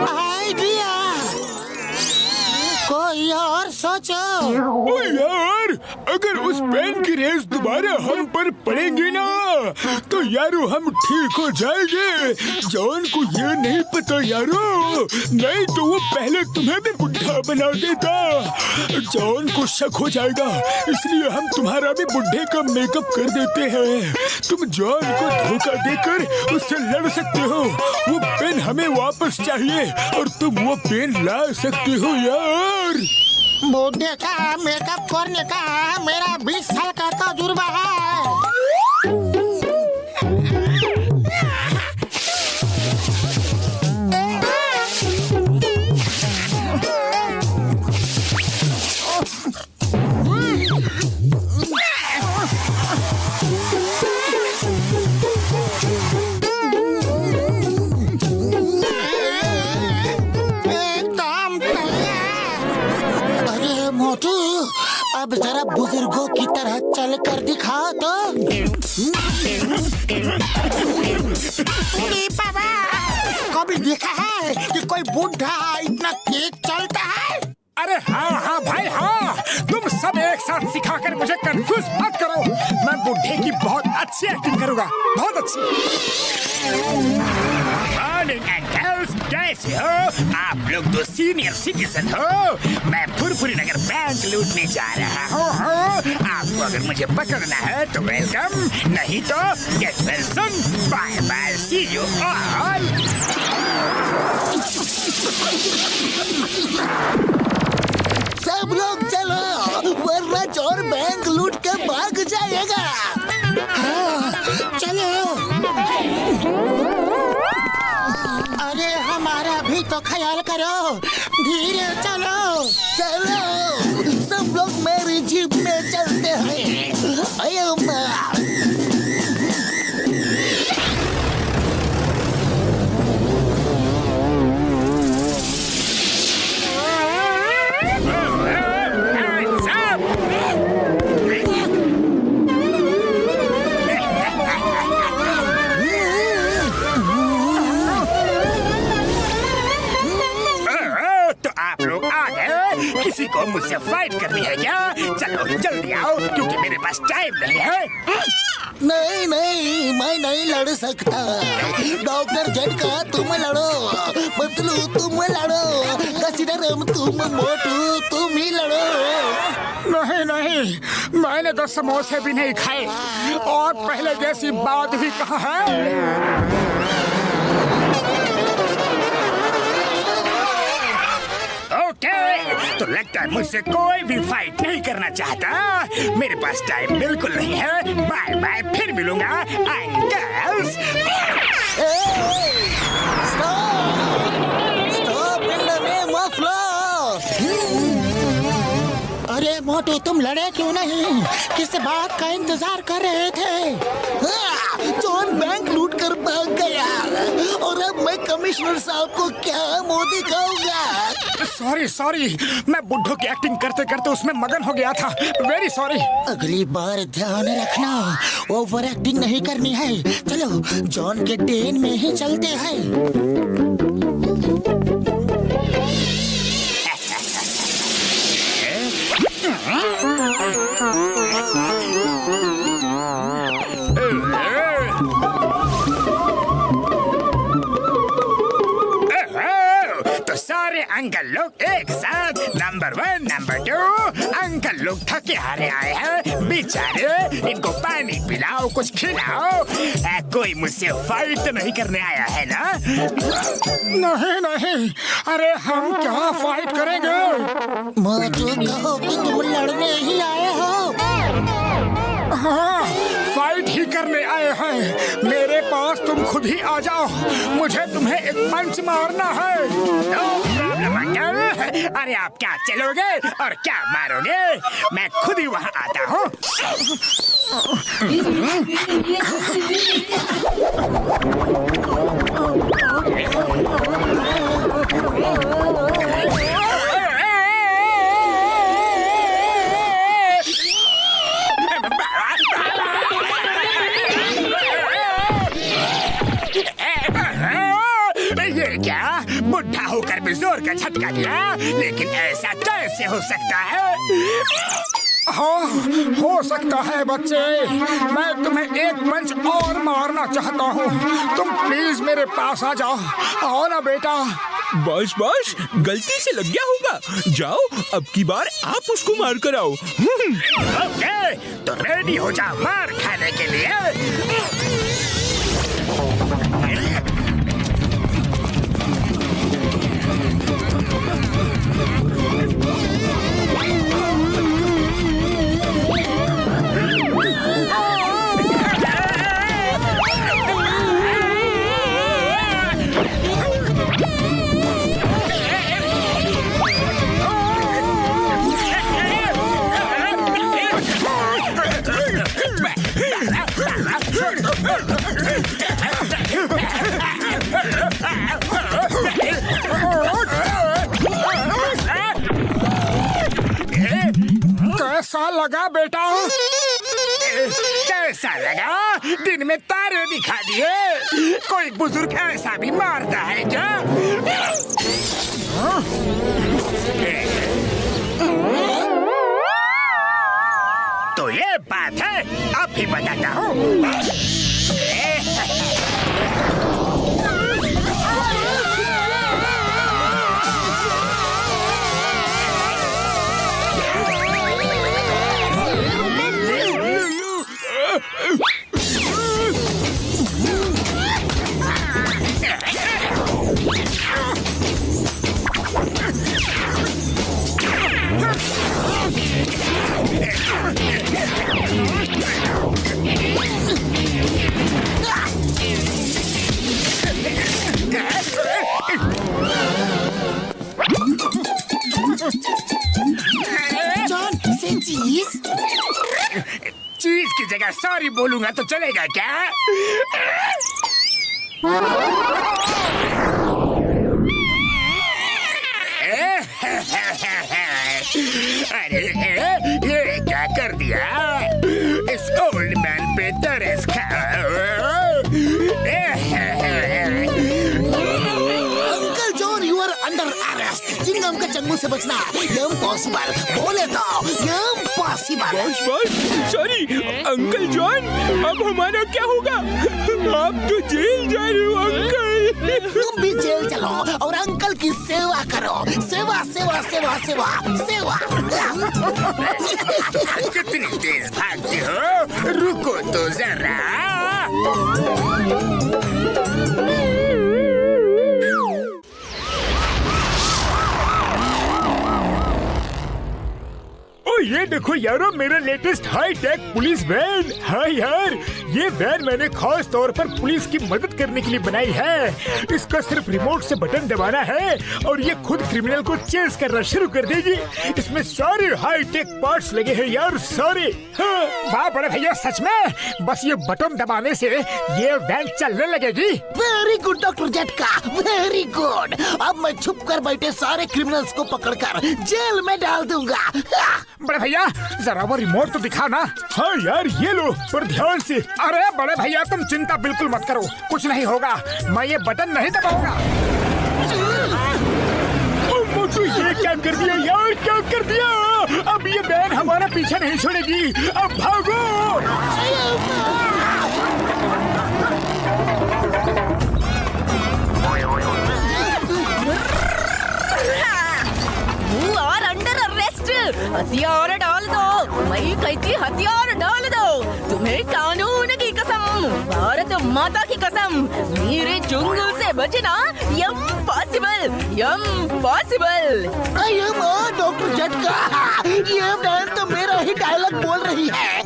आइडिया, कोई और सोचो। ओ यार, अगर उस पेन की रेस दोबारा हम पर पड़ेगी ना तो यारो हम ठीक हो जाएंगे। जॉन को ये नहीं पता यारो, नहीं तो वो पहले तुम्हें भी बुढ़ा बना देता। जॉन को शक हो जाएगा, इसलिए हम तुम्हारा भी बुढ़े का मेकअप कर देते हैं। तुम जॉन को धोखा देकर उससे लड़ सकते हो। वो पेन हमें वापस चाहिए और तुम वो पेन ला सकते हो यार। बुढ़े का मेकअप करने का मेरा 20 साल का तजुर्बा है। अब जरा बुजुर्गों की तरह चल कर दिखा तो। बाबा, कभी देखा है कि कोई बुढ़ा इतना तेज चलता है? अरे हाँ भाई हाँ, तुम सब एक साथ सिखाकर मुझे कंफ्यूज मत करो। मैं बुढ़े की बहुत अच्छी एक्टिंग करूँगा, बहुत अच्छी। मॉर्निंग अंकल्स, कैसे हो आप लोग? तो सीनियर सिटीजन हो। मैं फुरफुरी नगर बैंक लूटने जा रहा हूँ। आपको अगर मुझे पकड़ना है तो वेलकम, नहीं तो get well soon. Bye bye, see you all. सब लोग चलो, वरना चोर बैंक लूट के भाग जाएगा। हाँ, चलो। अरे हमारा भी तो ख्याल करो, धीरे चलो। चलो, सब लोग मेरी जीप में चलते हैं। अयो किसी को मुझसे फाइट करनी है क्या? चलो जल्दी आओ, क्योंकि मेरे पास टाइम नहीं है। नहीं, मैं नहीं लड़ सकता। डॉक्टर झटका तुम लड़ो, पतलू तुम लड़ो, कसीदाराम तुम, मोटू तुम ही लड़ो। नहीं नहीं, मैंने तो समोसे भी नहीं खाए और पहले जैसी बात भी कहाँ है। तो लगता है मुझसे कोई भी फाइट नहीं करना चाहता। मेरे पास टाइम बिल्कुल नहीं है। बाय बाय, फिर मिलूंगा uncles. Stop in the name of law. अरे मोटू, तुम लड़े क्यों नहीं? किस बात का इंतजार कर रहे थे? जॉन बैंक लूट कर भाग गया और अब मैं कमिश्नर साहब को क्या मुंह दिखाऊंगा? सॉरी, मैं बुड्ढों की एक्टिंग करते करते उसमें मगन हो गया था। Very sorry. अगली बार ध्यान रखना, ओवर एक्टिंग नहीं करनी है। चलो जॉन के डेन में ही चलते हैं। तो सारे अंकल लोग एक साथ, नंबर 1, नंबर 2। अंकल लोग थके हारे आए हैं बेचारे, इनको पानी पिलाओ, कुछ खिलाओ। कोई मुझसे फाइट तो नहीं करने आया है ना? नहीं, अरे हम क्या फाइट करेंगे? मोटू, कहो कि तुम लड़ने ही आए हो। हाँ, फाइट ही करने आए हैं। मेरे पास तुम खुद ही आ जाओ, मुझे तुम्हें एक पंच मारना है। No problem uncle. अरे आप क्या चलोगे और क्या मारोगे? मैं खुद ही वहाँ आता हूँ। ये क्या, बुढ़ा होकर भी जोर का झटका दिया? लेकिन ऐसा कैसे हो सकता है? हाँ, हो सकता है बच्चे। मैं तुम्हें एक पंच और मारना चाहता हूँ। तुम प्लीज मेरे पास आ जाओ। आओ ना बेटा। बस गलती से लग गया होगा। जाओ, अब की बार आप उसको मार कर आओ। ओके, तो रेडी हो जा मार खाने के लिए। कैसा लगा बेटा? कैसा लगा? दिन में तारे दिखा दिए। कोई बुजुर्ग ऐसा भी मारता है क्या? तो ये बात है, अब भी बताता हूँ। जॉन, से चीज की जगह सॉरी बोलूंगा तो चलेगा क्या? अरे ये क्या कर दिया? इस ओल्ड मैन पे तरस uncle John, you are under arrest. Chingam के चंगू से बचना इम्पॉसिबल। बोले तो इम्पॉसिबल। बस सॉरी अंकल जॉन, अब हमारा क्या होगा? आप तो जेल जा रहे हो अंकल। तुम भी जेल चलो और अंकल की सेवा करो। सेवा सेवा सेवा सेवा सेवा। कितनी तेज भागती हो, रुको तो जरा। ये देखो यारो, मेरा latest high tech police van. हाँ यार, ये वैन मैंने खास तौर पर पुलिस की मदद करने के लिए बनाई है। इसका सिर्फ रिमोट से बटन दबाना है और ये खुद क्रिमिनल को चेस करना शुरू कर देगी। इसमें सारे हाई टेक पार्ट्स लगे हैं यार, सारे। हाँ। वाह बड़े भैया, सच में बस ये बटन दबाने से ये वैन चलने लगेगी। वेरी गुड डॉक्टर झटका, वेरी गुड। अब मैं छुप कर बैठे सारे क्रिमिनल्स को पकड़कर जेल में डाल दूंगा। बड़े भैया जरा वो रिमोट तो दिखा ना। हाँ यार ये लो, पर ध्यान से। अरे बड़े भैया तुम चिंता बिल्कुल मत करो, कुछ नहीं होगा। मैं ये बटन नहीं दबाऊंगा। मोटू ये क्या कर दिया यार, क्या कर दिया? अब ये वैन हमारा पीछा नहीं छोड़ेगी। अब भागो। हथियार डाल दो। मैं कहती हथियार डाल दो। तुम्हें कानून की कसम, भारत माता की कसम, मेरे चुंगल से बचना इम्पॉसिबल, इम्पॉसिबल। डॉक्टर झटका, ये वैन तो मेरा ही डायलॉग बोल रही है।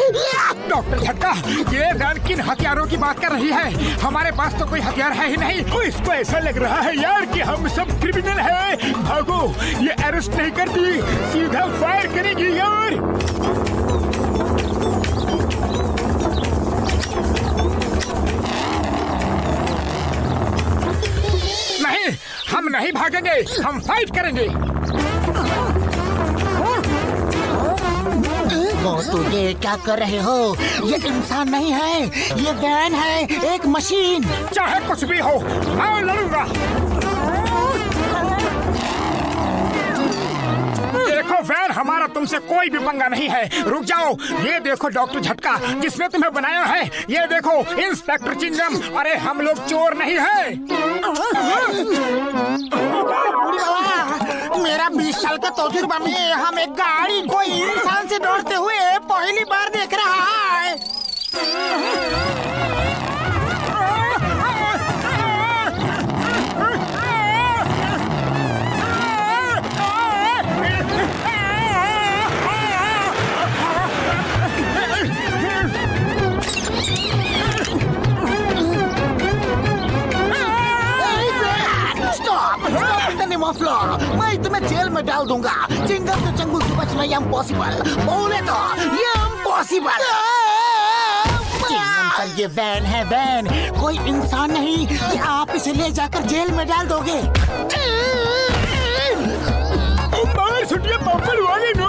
डॉक्टर झटका, ये वैन किन हथियारों की बात कर रही है? हमारे पास तो कोई हथियार है ही नहीं। तो इसको ऐसा लग रहा है यार कि हम सब क्रिमिनल हैं। भागो, ये अरेस्ट नहीं करती, सीधा फायर करेगी यार। नहीं, हम नहीं भागेंगे, हम फाइट करेंगे। तो ये क्या कर रहे हो? ये इंसान नहीं है, ये वैन है, एक मशीन। चाहे कुछ भी हो, मैं लड़ूंगा। देखो वैन, हमारा तुमसे कोई भी पंगा नहीं है। रुक जाओ। ये देखो डॉक्टर झटका, जिसने तुम्हें बनाया है। ये देखो इंस्पेक्टर चिंगम। अरे हम लोग चोर नहीं है। मेरा 20 साल का तजुर्बा में हम एक गाड़ी कोई इंसान से दौड़ते हुए पहली बार देख रहा है। मैं तुम्हें जेल में डाल दूंगा। चिंगम के चंगुल से बचना इम्पॉसिबल, बोले तो ये इम्पॉसिबल। चिंगम सर, ये वैन है, वैन, कोई इंसान नहीं। ये आप इसे ले जाकर जेल में डाल दोगे। मार छुट्टियां पापड़ वाले नो।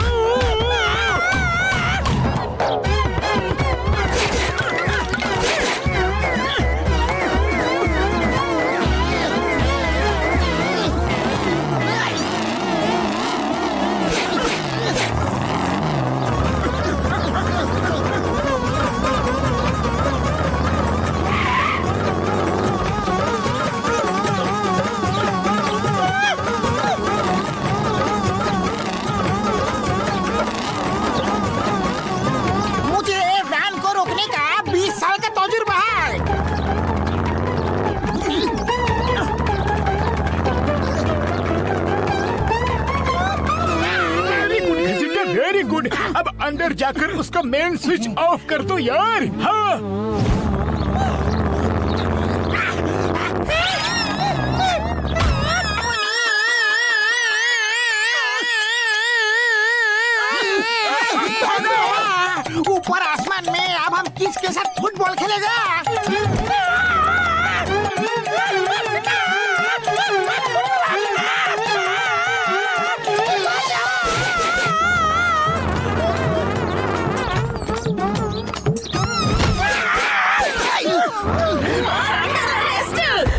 अब अंदर जाकर उसका मेन स्विच ऑफ कर दो यार। हाँ। ऊपर आसमान में अब हम किसके साथ फुटबॉल खेलेगा?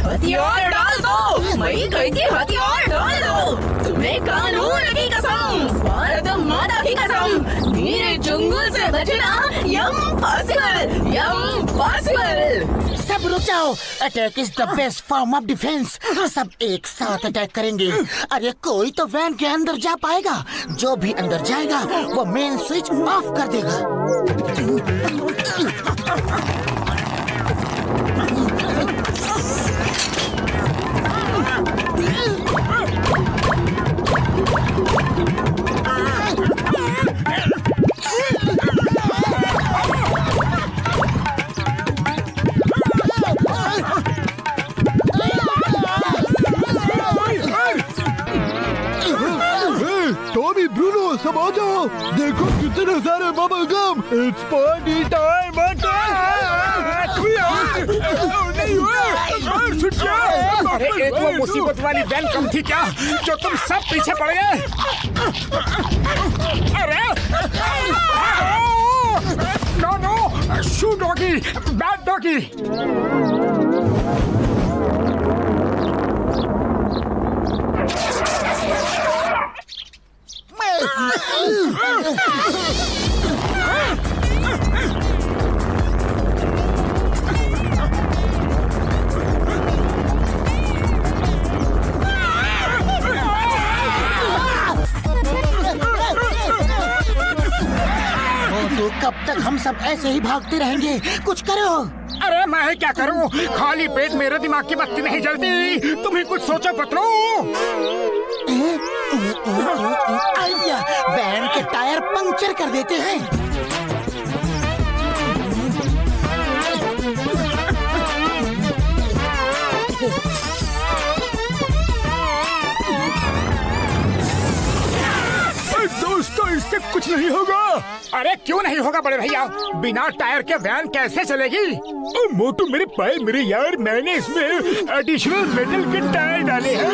हथियार डाल दो। मैं कहती हथियार डाल दो। मैं कानून की कसम, भारत माता की कसम, मेरे चुंगल से बचना इम्पॉसिबल। सब रुक जाओ। Attack is the best form of defence. सब एक साथ अटैक करेंगे। अरे कोई तो वैन के अंदर जा पाएगा। जो भी अंदर जाएगा वो मेन स्विच ऑफ कर देगा। टॉमी, ब्रूनो, सब आ जाओ। देखो कितने सारे bubble gum. It's party time. अरे एक वो मुसीबत वाली वैन कम थी क्या जो तुम सब पीछे पड़ गए? अरे नो नो, शू डॉगी, बैड डॉगी। तो कब तक हम सब ऐसे ही भागते रहेंगे? कुछ करो। अरे मैं क्या करूं? खाली पेट मेरे दिमाग की बत्ती नहीं जलती। तुम ही कुछ सोचो पतलू। आइडिया, वैन के टायर पंक्चर कर देते हैं। दोस्तों, इससे कुछ नहीं होगा। अरे क्यों नहीं होगा बड़े भैया? बिना टायर के वैन कैसे चलेगी? ओ मोटू, मेरे पाए मेरे यार, मैंने इसमें एडिशनल मेटल के टायर डाले हैं।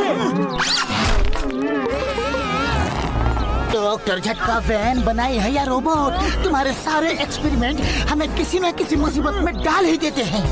डॉक्टर झटका वैन बनाई है या रोबोट? तुम्हारे सारे एक्सपेरिमेंट हमें किसी न किसी मुसीबत में डाल ही देते हैं।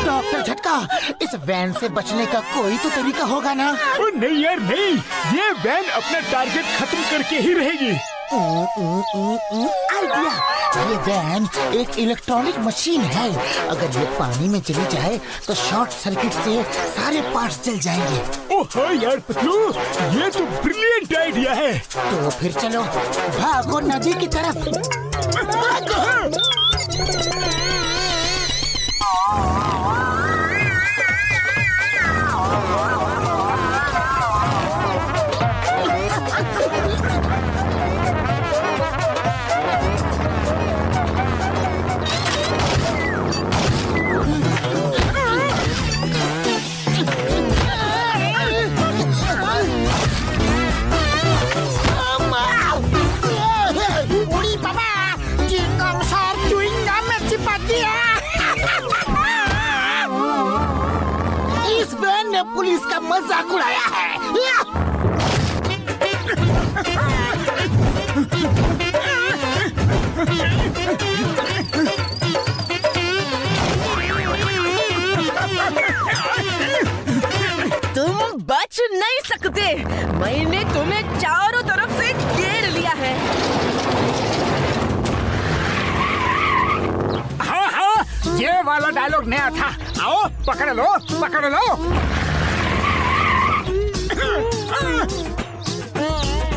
डॉक्टर झटका, इस वैन से बचने का कोई तो तरीका होगा ना? ओ नहीं यार नहीं, ये वैन अपना टारगेट खत्म करके ही रहेगी। आइडिया, ये वैन एक इलेक्ट्रॉनिक मशीन है। अगर ये पानी में चली जाए तो शॉर्ट सर्किट से सारे पार्ट्स जल जाएंगे। ओह हाँ यार पतलू, ये तो ब्रिलियंट आइडिया है। तो फिर चलो, भागो नदी की तरफ। उड़ी बाबा, चिंगम सार चुइंगम में चिपक गया। इस वैन ने पुलिस का मजाक उड़ाया है। तुम बच नहीं सकते। मैंने तुम्हें चारों तरफ से घेर लिया है। हाँ हाँ, ये वाला डायलॉग नया था। आओ पकड़ लो, पकड़ लो।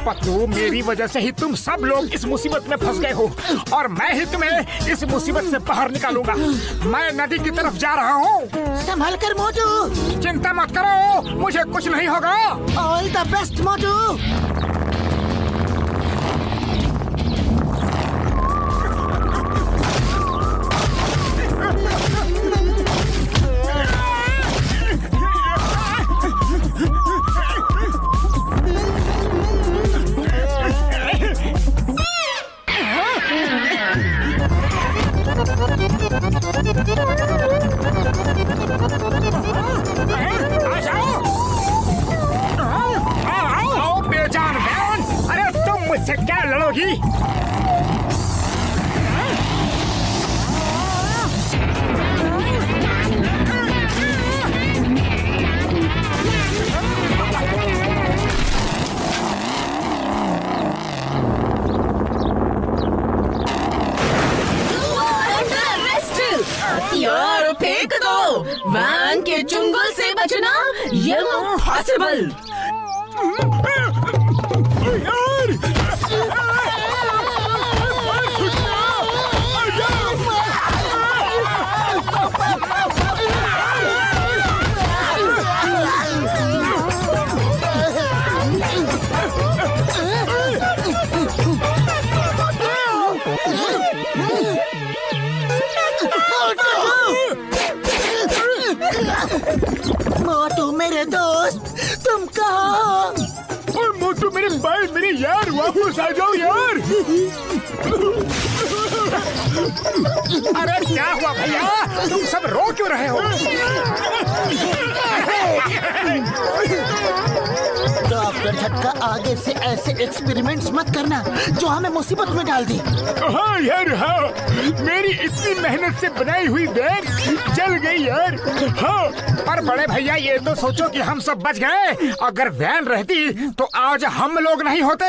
पतलू, मेरी वजह से ही तुम सब लोग इस मुसीबत में फंस गए हो और मैं ही तुम्हें इस मुसीबत से बाहर निकालूंगा। मैं नदी की तरफ जा रहा हूँ। संभल कर मोटू। चिंता मत करो, मुझे कुछ नहीं होगा। ऑल द बेस्ट मोटू। आ जाओ। हथियार फेंक दो। वैन के चुंगल से बचना ये इम्पॉसिबल। मोटू मेरे दोस्त, तुम कहाँ? और मोटू मेरे भाई, मेरे यार, वापस आ जाओ यार। अरे क्या हुआ भैया, तुम सब रो क्यों रहे हो? डॉक्टर झटका, आगे से ऐसे एक्सपेरिमेंट्स मत करना जो हमें मुसीबत में डाल दी। हाँ यार, हाँ, मेरी इतनी मेहनत से बनाई हुई वैन जल गई यार। हाँ, पर बड़े भैया ये तो सोचो कि हम सब बच गए। अगर वैन रहती तो आज हम लोग नहीं होते।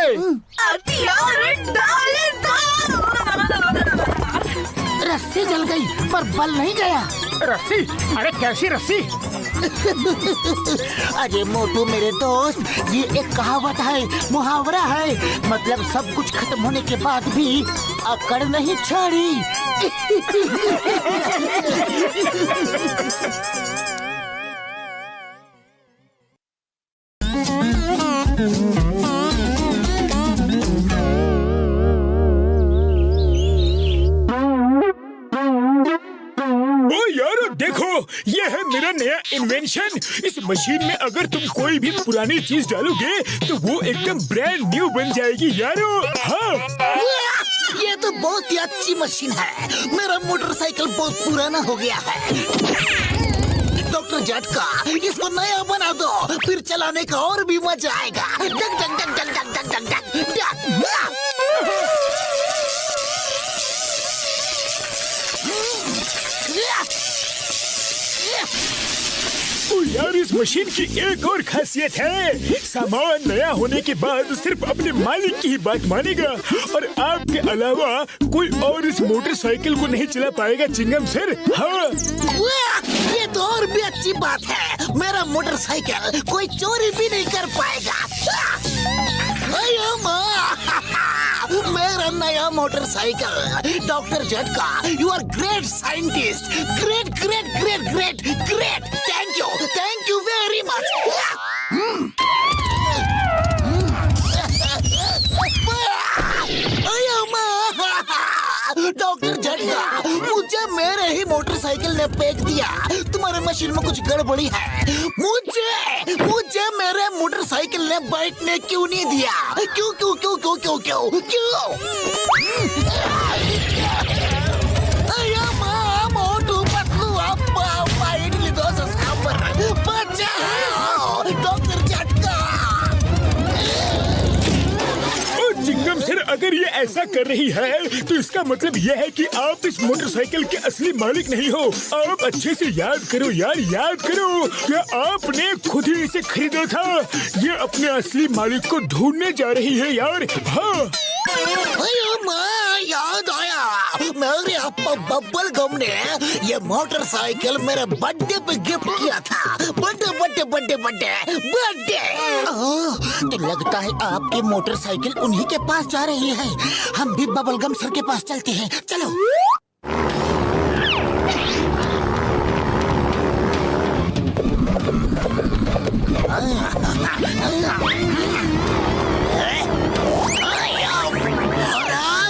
रस्सी जल गई पर बल नहीं गया। रस्सी? अरे कैसी रस्सी? अरे मोटू मेरे दोस्त, ये एक कहावत है, मुहावरा है। मतलब सब कुछ खत्म होने के बाद भी अकड़ नहीं छोड़ी। देखो, ये है मेरा नया इन्वेंशन। इस मशीन में अगर तुम कोई भी पुरानी चीज डालोगे तो वो एकदम ब्रांड न्यू बन जाएगी यारो। हाँ, ये तो बहुत ही अच्छी मशीन है। मेरा मोटरसाइकिल बहुत पुराना हो गया है। डॉक्टर झटका, इसको नया बना दो, फिर चलाने का और भी मजा आएगा। Duck duck duck duck duck duck duck duck duck. यार, इस मशीन की एक और खासियत है, सामान नया होने के बाद सिर्फ अपने मालिक की ही बात मानेगा और आपके अलावा कोई और इस मोटरसाइकिल को नहीं चला पाएगा चिंगम सर। हाँ, ये तो और भी अच्छी बात है। मेरा मोटरसाइकिल कोई चोरी भी नहीं कर पाएगा। मेरा नया motorcycle. Doctor Jhatka, you are great scientist. Great great great great great. Thank you very much. Doctor Jhatka, मुझे मेरे ही मोटरसाइकिल ने फेंक दिया। तुम्हारे मशीन में कुछ गड़बड़ी है। मुझे मेरे मोटरसाइकिल ने बैठने क्यों नहीं दिया? क्यों क्यों क्यों क्यों क्यों क्यों क्यों? मोटू पतलू अप्पा इडली डोसा सांबर, बचाओ डॉक्टर झटका। चिंगम सर, अगर ये ऐसा कर रही है तो इसका मतलब यह है कि आप इस मोटरसाइकिल के असली मालिक नहीं हो। आप अच्छे से याद करो यार, याद करो, क्या आपने खुद ही इसे खरीदा था? ये अपने असली मालिक को ढूंढने जा रही है यार। हाँ, याद आया, मेरे अप्पा बब्बल गम ने ये मोटरसाइकिल मेरे बर्थडे पे गिफ्ट किया था। बर्थडे। तो लगता है आपकी मोटरसाइकिल उन्हीं के पास जा रही है। हम भी बबल गम सर के पास चलते हैं, चलो।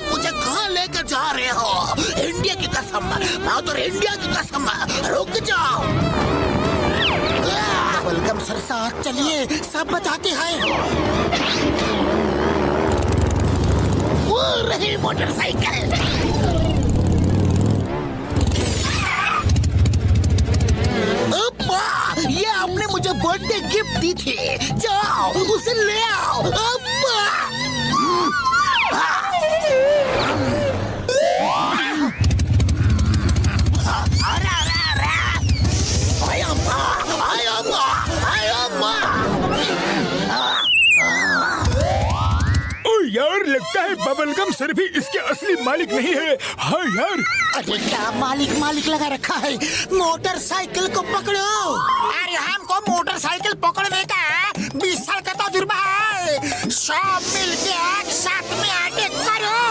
मुझे कहाँ लेकर जा रहे हो? इंडिया की कसम, तो इंडिया की कसम, रुक जाओ। वेलकम सर, साथ चलिए, सब बताते हैं। वो रही मोटरसाइकिल। अब्बा, ये आपने मुझे बर्थडे गिफ्ट दी थी। जाओ उसे ले आओ। अब्बा, यार लगता है बबलगम सर भी इसके असली मालिक नहीं है। हाँ यार। अरे क्या मालिक लगा रखा है। मोटरसाइकिल को पकड़ो। अरे हमको मोटरसाइकिल पकड़ने का 20 साल का तजुर्बा है। सब मिलके एक साथ में अटैक करो।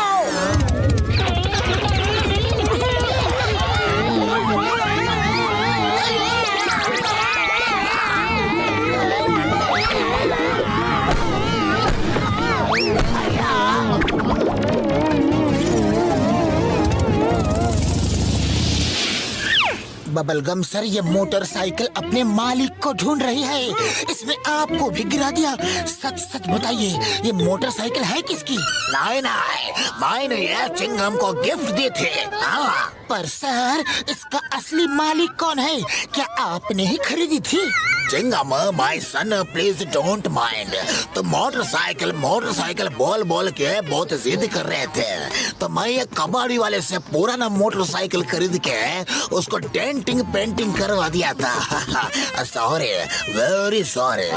बबलगम सर, ये मोटरसाइकिल अपने मालिक को ढूंढ रही है। इसने आपको भी गिरा दिया। सच सच बताइए, ये मोटरसाइकिल है किसकी? नहीं, मैंने ये चिंगम को गिफ्ट दी थी। हाँ, पर सर इसका असली मालिक कौन है? क्या आपने ही खरीदी थी? Chingam, my son please don't mind. तो मोटरसाइकिल बोल के बहुत जिद कर रहे थे, तो मैं ये कबाड़ी वाले से पुराना मोटरसाइकिल खरीद के उसको डेंटिंग पेंटिंग करवा दिया था। Sorry, very sorry.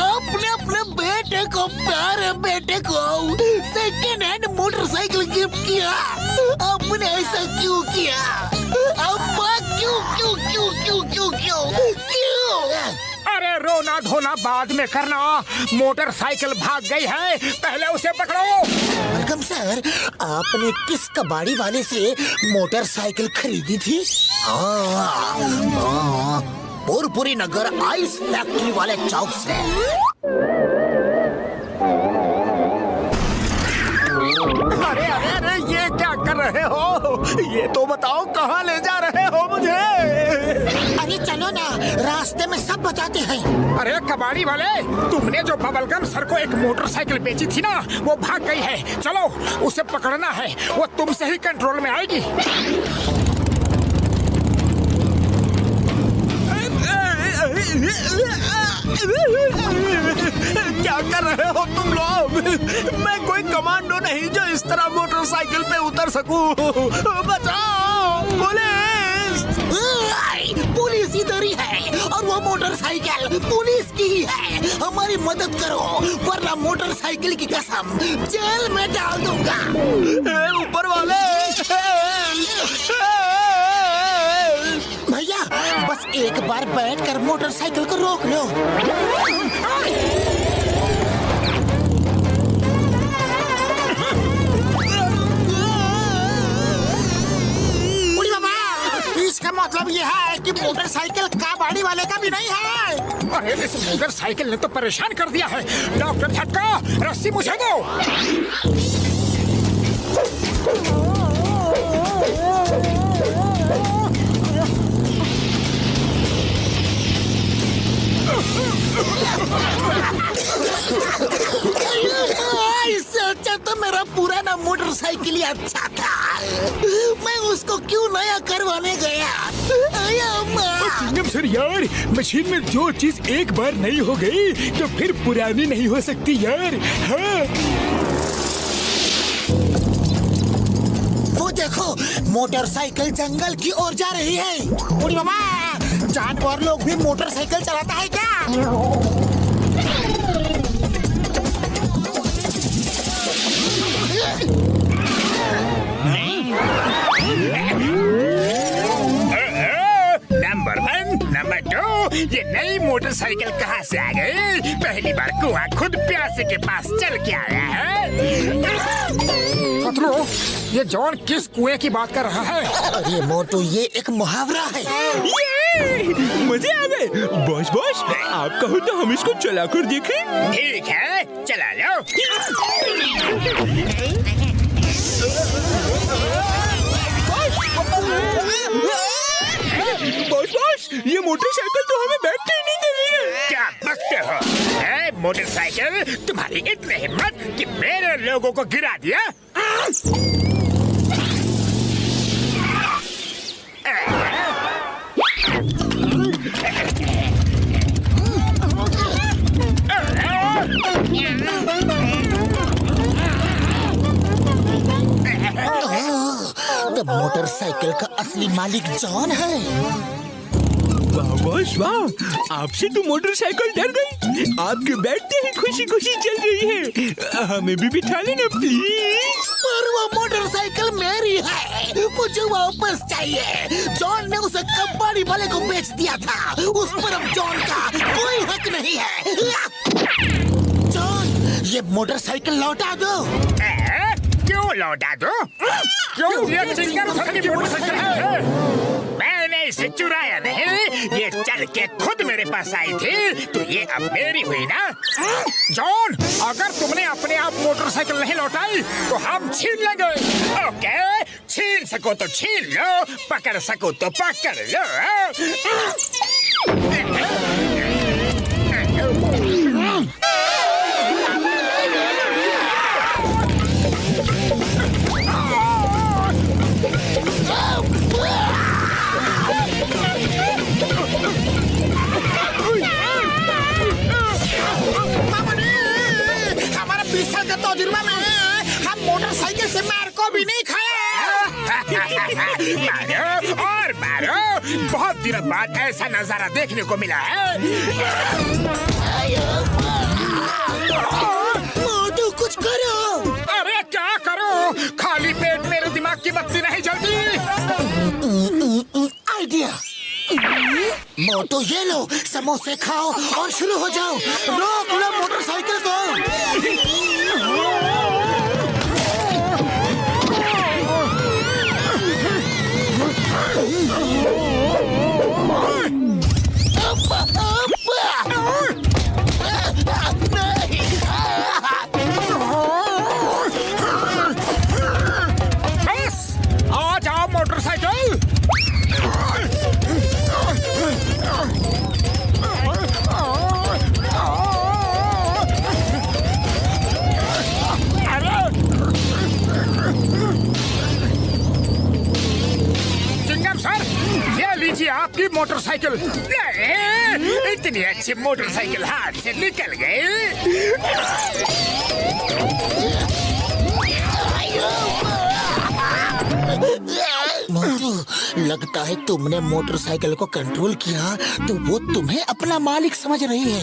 आपने अपने प्यारे बेटे को सेकेंड हैंड मोटरसाइकिल गिफ्ट किया। आपने ऐसा क्यों किया? क्यों? अरे रोना धोना बाद में करना। मोटरसाइकिल भाग गई है, पहले उसे पकड़ो। वेलकम सर, आपने किस कबाड़ी वाले से मोटरसाइकिल खरीदी थी? पुरपुरी नगर आइस फैक्ट्री वाले चौक से। अरे ये क्या कर रहे हो? ये तो बताओ कहाँ ले जा रहे हो मुझे? अरे चलो ना, रास्ते में सब बताते हैं। अरे कबाड़ी वाले, तुमने जो बबलगम सर को एक मोटरसाइकिल बेची थी ना, वो भाग गई है। चलो उसे पकड़ना है, वो तुमसे ही कंट्रोल में आएगी। क्या कर रहे हो तुम लोग? मैं कोई कमांडो नहीं जो इस तरह मोटरसाइकिल पे उतर सकूं। बचाओ, पुलिस इधर ही है और वो मोटरसाइकिल पुलिस की ही है। हमारी मदद करो वरना मोटरसाइकिल की कसम जेल में डाल दूंगा। ऊपर वाले, भैया बस एक बार बैठकर मोटरसाइकिल को रोक लो। इसका मतलब यह है कि मोटरसाइकिल कबाड़ी वाले का भी नहीं है। अरे इस मोटरसाइकिल ने तो परेशान कर दिया है। डॉक्टर झटका, रस्सी मुझे दो। इससे अच्छा तो मेरा पुराना मोटरसाइकिल ही अच्छा था। मैं उसको क्यों नया करवाने गया? चिंगम सर यार, मशीन में जो चीज एक बार नई हो गई तो फिर पुरानी नहीं हो सकती यार। हाँ। वो देखो, मोटरसाइकिल जंगल की ओर जा रही है। उड़ी मामा, जानवर लोग भी मोटरसाइकिल चलाता है क्या? नंबर 1, नंबर 2, ये नई मोटरसाइकिल कहाँ से आ गई? पहली बार कुआं खुद प्यासे के पास चल के आया है। खतरो, ये जॉन किस कुएं की बात कर रहा है? अरे मोटू, ये एक मुहावरा है। मजे आ गए। बॉस आप कहो तो हम इसको चला कर देखें। ठीक है, चला लो। बॉस ये मोटरसाइकिल तो हमें बैठने ही नहीं दे रही है। क्या बकते हो? है मोटरसाइकिल, तुम्हारी इतनी हिम्मत कि मेरे लोगों को गिरा दिया? मोटरसाइकिल का असली मालिक जॉन है। वाह बॉस वाह, आपसे तो मोटरसाइकिल डर गई। आपके बैठते ही खुशी खुशी चल रही है। हमें भी बिठा लेना प्लीज। पर वो मोटरसाइकिल मेरी है, मुझे वापस चाहिए। जॉन ने उसे कबाड़ी वाले को बेच दिया था, उस पर अब जॉन का कोई हक नहीं है। जॉन, ये मोटरसाइकिल लौटा दो। क्यों लौटा दो? क्यों? ये चिंगम सर की मोटरसाइकिल है। मैंने इसे चुराया नहीं, ये चल के खुद मेरे पास आई थी, तो ये अब मेरी हुई ना। जॉन, अगर तुमने अपने आप मोटरसाइकिल नहीं लौटाई तो हम छीन लेंगे। ओके, छीन सको तो छीन लो, पकड़ सको तो पकड़ लो। हमारा 20 साल का तजुर्बा में हम मोटरसाइकिल से मार को भी नहीं खाया। मारो और मारो, बहुत दिनों बाद ऐसा नजारा देखने को मिला है। मोटू कुछ करो। अरे क्या करो, खाली पेट मेरे दिमाग की बत्ती नहीं जलती। आइडिया। मोटू ये लो, समोसे खाओ और शुरू हो जाओ। रोक लो मोटरसाइकिल को। बस आ जाओ मोटरसाइकिल। चिंगम सर, ये लीजिए आपकी मोटरसाइकिल। नहीं, इतनी अच्छी मोटरसाइकिल हाथ से निकल गई। मोटू, लगता है तुमने मोटरसाइकिल को कंट्रोल किया तो वो तुम्हें अपना मालिक समझ रही है।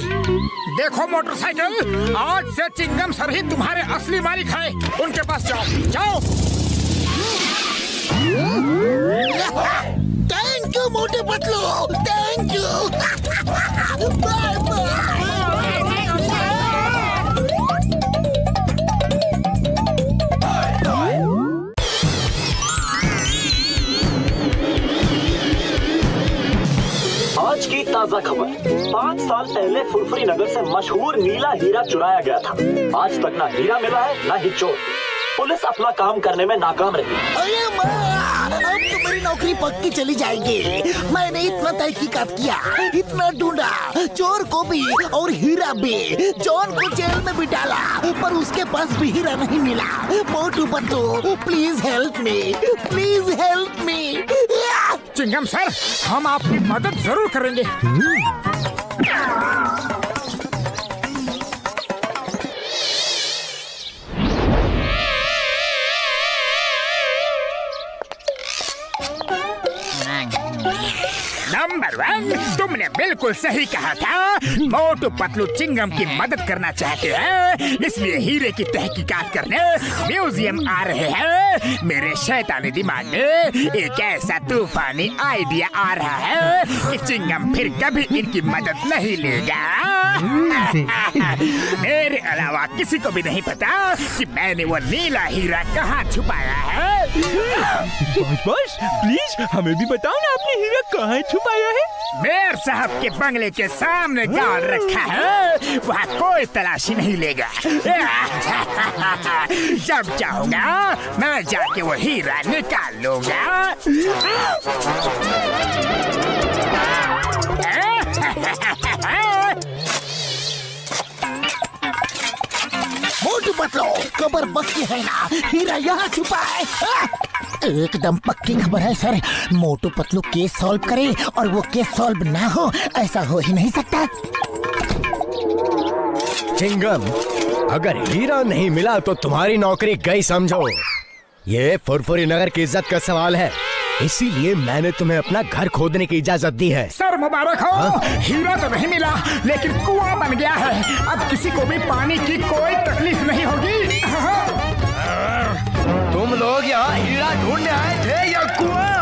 देखो मोटरसाइकिल, आज से चिंगम सर ही तुम्हारे असली मालिक हैं। उनके पास जाओ, जाओ। थैंक यू मोटे Patlu, thank you. Bye bye. आज की ताजा खबर। 5 साल पहले फुरफुरी नगर से मशहूर नीला हीरा चुराया गया था। आज तक ना हीरा मिला है, ना ही चोर। पुलिस अपना काम करने में नाकाम रही। अरे माँ, अब तो मेरी नौकरी पक्की चली जाएगी। मैंने इतना तहकीकात किया, इतना ढूंढा, चोर को भी और हीरा भी। जॉन को जेल में भी डाला, पर उसके पास भी हीरा नहीं मिला। Motu Patlu, please help me, please help me. Chingam sir, हम आपकी मदद जरूर करेंगे। नंबर 1, तुमने बिल्कुल सही कहा था। मोटू पतलू चिंगम की मदद करना चाहते हैं, इसलिए हीरे की तहकीकात करने म्यूजियम आ रहे हैं। मेरे शैतानी दिमाग में एक ऐसा तूफानी आइडिया आ रहा है कि चिंगम फिर कभी इनकी मदद नहीं लेगा। मेरे अलावा किसी को भी नहीं पता कि मैंने वो नीला हीरा कहाँ छुपाया है। बॉस प्लीज हमें भी बताओ ना, आपने हीरा कहाँ छुपाया है? मेयर साहब के बंगले के सामने गाड़ रखा है, वहाँ कोई तलाशी नहीं लेगा। जब चाहूंगा मैं जाके वो हीरा निकाल लूंगा। मोटू पतलू, खबर पक्की है ना, हीरा यहाँ छुपा है। एकदम पक्की खबर है sir. Motu Patlu case solve करे और वो केस सॉल्व ना हो, ऐसा हो ही नहीं सकता। चिंगम, अगर हीरा नहीं मिला तो तुम्हारी नौकरी गई समझो। ये फुरफुरी नगर की इज्जत का सवाल है। इसीलिए मैंने तुम्हें अपना घर खोदने की इजाजत दी है। सर मुबारक हो। हीरा तो नहीं मिला लेकिन कुआं बन गया है। अब किसी को भी पानी की कोई तकलीफ नहीं होगी। तुम लोग यहाँ हीरा ढूंढने आए थे या कुआं?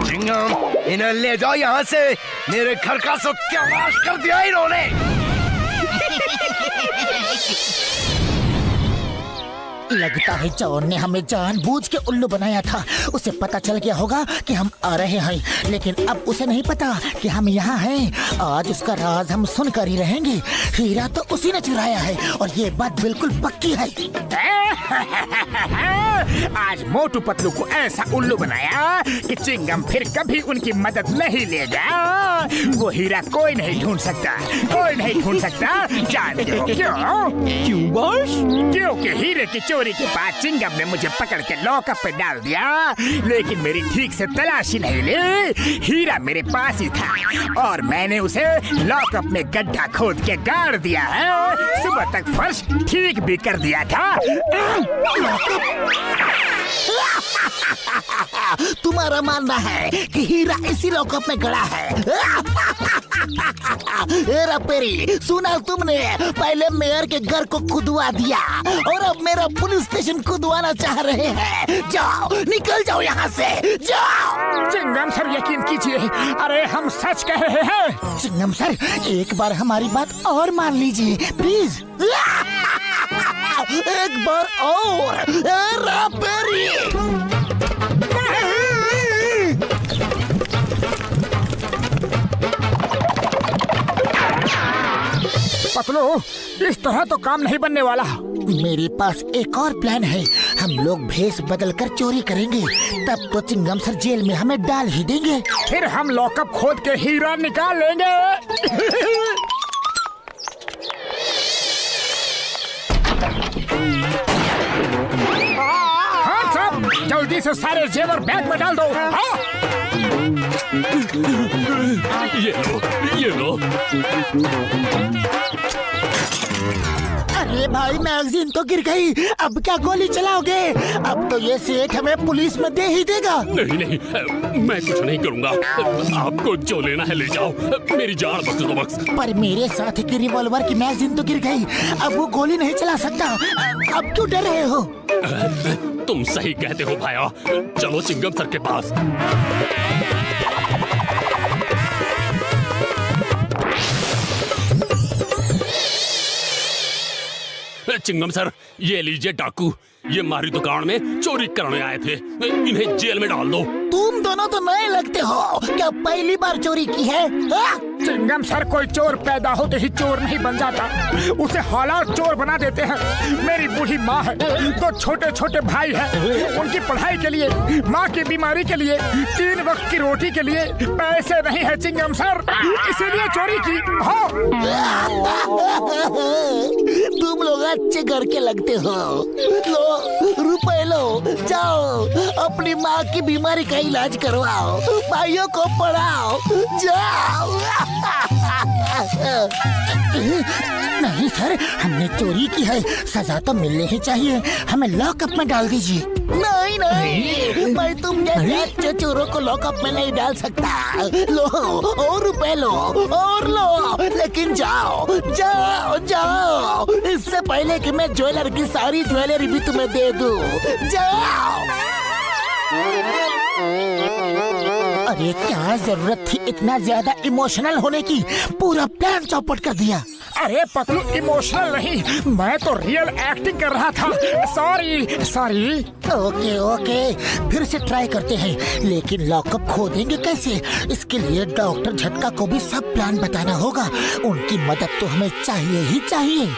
चिंगम, इन्हें ले जाओ यहाँ से। मेरे घर का सत्यानाश कर दिया इन्होंने। लगता है चोर ने हमें जानबूझ के उल्लू बनाया था। उसे पता चल गया होगा कि हम आ रहे हैं, लेकिन अब उसे नहीं पता कि हम यहाँ हैं। आज उसका राज हम सुनकर ही रहेंगे। हीरा तो उसी ने चुराया है और ये बात बिल्कुल पक्की है। आज मोटू पतलू को ऐसा उल्लू बनाया कि चिंगम फिर कभी उनकी मदद नहीं लेगा। वो हीरा कोई नहीं ढूंढ सकता, कोई नहीं ढूंढ सकता। जानते हो क्यों? क्यों बॉस? क्योंकि हीरे की चोरी के बाद चिंगम ने मुझे पकड़ के लॉकअप पे डाल दिया, लेकिन मेरी ठीक से तलाशी नहीं ली। हीरा मेरे पास ही था और मैंने उसे लॉकअप में गड्ढा खोद के गाड़ दिया है। सुबह तक फर्श ठीक भी कर दिया था। तुम्हारा मानना है कि हीरा इसी लॉकअप में गड़ा है? हेरा पेरी, सुना तुमने? पहले मेयर के घर को खुदवा दिया और अब मेरा पुलिस स्टेशन खुदवाना चाह रहे हैं। जाओ, निकल जाओ यहाँ से, जाओ। चिंगम सर यकीन कीजिए, अरे हम सच कह रहे हैं। चिंगम सर, एक बार हमारी बात और मान लीजिए प्लीज। एक बार और। हेरा पेरी, पतलू, इस तरह तो काम नहीं बनने वाला। मेरे पास एक और प्लान है। हम लोग भेष बदलकर चोरी करेंगे, तब तो चिंगम सर जेल में हमें डाल ही देंगे। फिर हम लॉकअप खोद के हीरा निकाल लेंगे। हाँ साहब, जल्दी से सारे जेवर बैग में डाल दो। हाँ? ये लो। अरे भाई, मैगजीन तो गिर गई। अब क्या गोली चलाओगे? अब तो ये सेठ हमें पुलिस में दे ही देगा। नहीं, मैं कुछ नहीं करूँगा। आपको जो लेना है ले जाओ, मेरी जान बख्श दो बस। पर मेरे साथी की रिवॉल्वर की मैगजीन तो गिर गई। अब वो गोली नहीं चला सकता। अब क्यों डर रहे हो? तुम सही कहते हो भाया। चलो चिंगम सर के पास। चिंगम सर, ये लीजिए डाकू। ये हमारी दुकान में चोरी करने आए थे। इन्हें जेल में डाल दो। तुम दोनों तो नए लगते हो। क्या पहली बार चोरी की है? चिंगम सर, कोई चोर पैदा होते ही चोर नहीं बन जाता, उसे हालात चोर बना देते हैं। मेरी बूढ़ी माँ है, दो छोटे छोटे भाई हैं। उनकी पढ़ाई के लिए, माँ की बीमारी के लिए, 3 वक्त की रोटी के लिए पैसे नहीं है चिंगम सर, इसीलिए चोरी की। हाँ। तुम लोग अच्छे घर के लगते हो। लो, रुपए लो, जाओ अपनी माँ की बीमारी का इलाज करवाओ, भाइयों को पढ़ाओ, जाओ। नहीं सर, हमने चोरी की है, सजा तो मिलनी ही चाहिए। हमें लॉकअप में डाल दीजिए। नहीं नहीं, मैं तुम जैसे अच्छे चोरों को लॉकअप में नहीं डाल सकता। लो, और रुपए लो, और लो, लेकिन जाओ जाओ जाओ, इससे पहले कि मैं ज्वेलर की सारी ज्वेलरी भी तुम्हें दे दूं। जाओ। अरे क्या जरूरत थी इतना ज्यादा इमोशनल होने की? पूरा प्लान चौपट कर दिया। अरे पतलू, इमोशनल नहीं, मैं तो रियल एक्टिंग कर रहा था। सॉरी। ओके ओके, फिर से ट्राई करते हैं, लेकिन लॉकअप खोदेंगे कैसे? इसके लिए डॉक्टर झटका को भी सब प्लान बताना होगा। उनकी मदद तो हमें चाहिए ही चाहिए।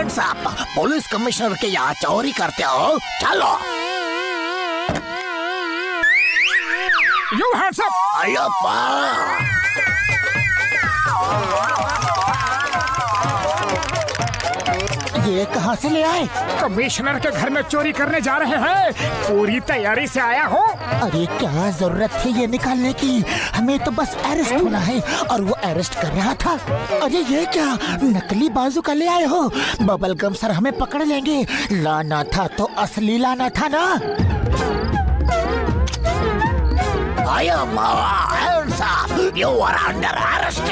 साहब, पुलिस कमिश्नर के यहाँ चोरी करते हो? चलो। You hands up! अय्यप्पा! ये ये कहाँ से ले आए? कमिश्नर के घर में चोरी करने जा रहे हैं। पूरी तैयारी से आया हूँ। अरे क्या जरूरत थी ये निकालने की? हमें तो बस अरेस्ट होना है और वो अरेस्ट कर रहा था। अरे ये क्या नकली बाजूका ले आए हो? बबल गम सर हमें पकड़ लेंगे। लाना था तो असली लाना था ना। I am hands up. You are under arrest.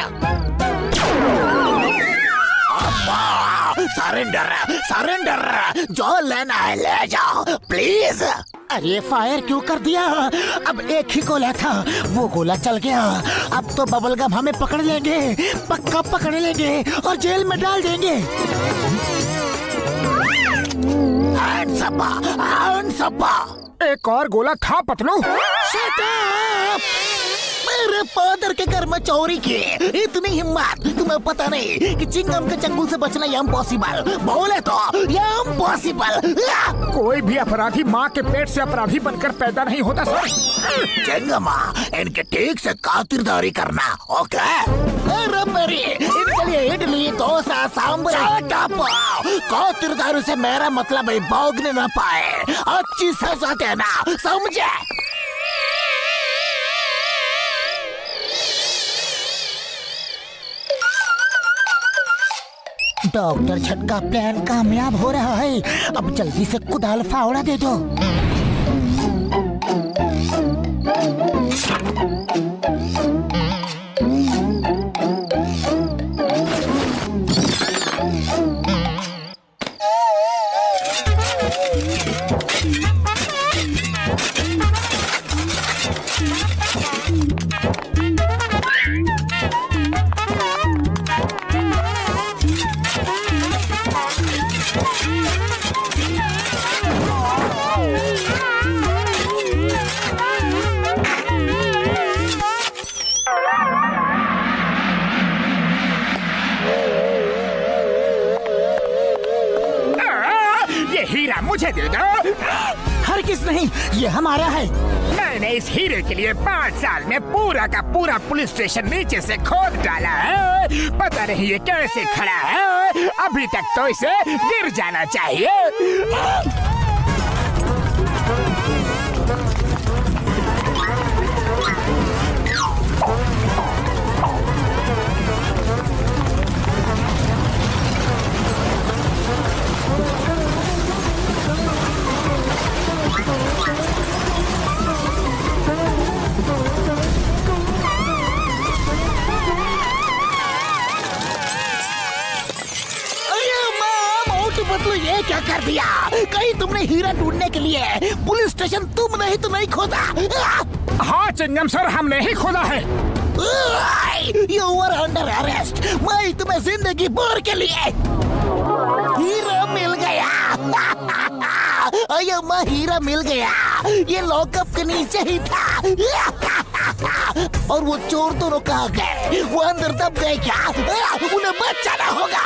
Surrender जो लेना है ले जाओ प्लीज। अरे फायर क्यों कर दिया? अब एक ही गोला था, वो गोला चल गया। अब तो बबलगम हमें पकड़ लेंगे, पक्का पकड़ लेंगे और जेल में डाल देंगे। एक और गोला था पतलू। Shut up! मेरे फादर के घर में चोरी की इतनी हिम्मत, तुम्हें पता नहीं कि चिंगम के चंगुल से बचना इम्पॉसिबल। बोले तो इम्पॉसिबल। कोई भी अपराधी माँ के पेट से अपराधी बनकर पैदा नहीं होता सर। चिंगमा इनके ठीक से खातिरदारी करना, ओके? अरे मेरी इनके लिए इडली डोसा सांभर खातिरदारी से मेरा मतलब है भोगने न पाए, अच्छी सजा देना, समझे? डॉक्टर छटका प्लान कामयाब हो रहा है। अब जल्दी से कुदाल फावड़ा दे दो। मुझे दे दो। हर किस नहीं, ये हमारा है। मैंने इस हीरे के लिए 5 साल में पूरा का पूरा पुलिस स्टेशन नीचे से खोद डाला है। पता नहीं ये कैसे खड़ा है, अभी तक तो इसे गिर जाना चाहिए। ये क्या कर दिया? कहीं तुमने हीरा ढूंढने के लिए पुलिस स्टेशन तुम नहीं तो नहीं खोदा? हाँ चिंगम सर, हमने ही खोदा है। You are under arrest। मैं तुम्हें जिंदगी भर के लिए हीरा मिल गया। अयो माँ, हीरा मिल गया। ये लॉकअप के नीचे ही था। और वो चोर दोनों कहाँ गए? वो अंदर दब गए क्या? उन्हें बचाना होगा।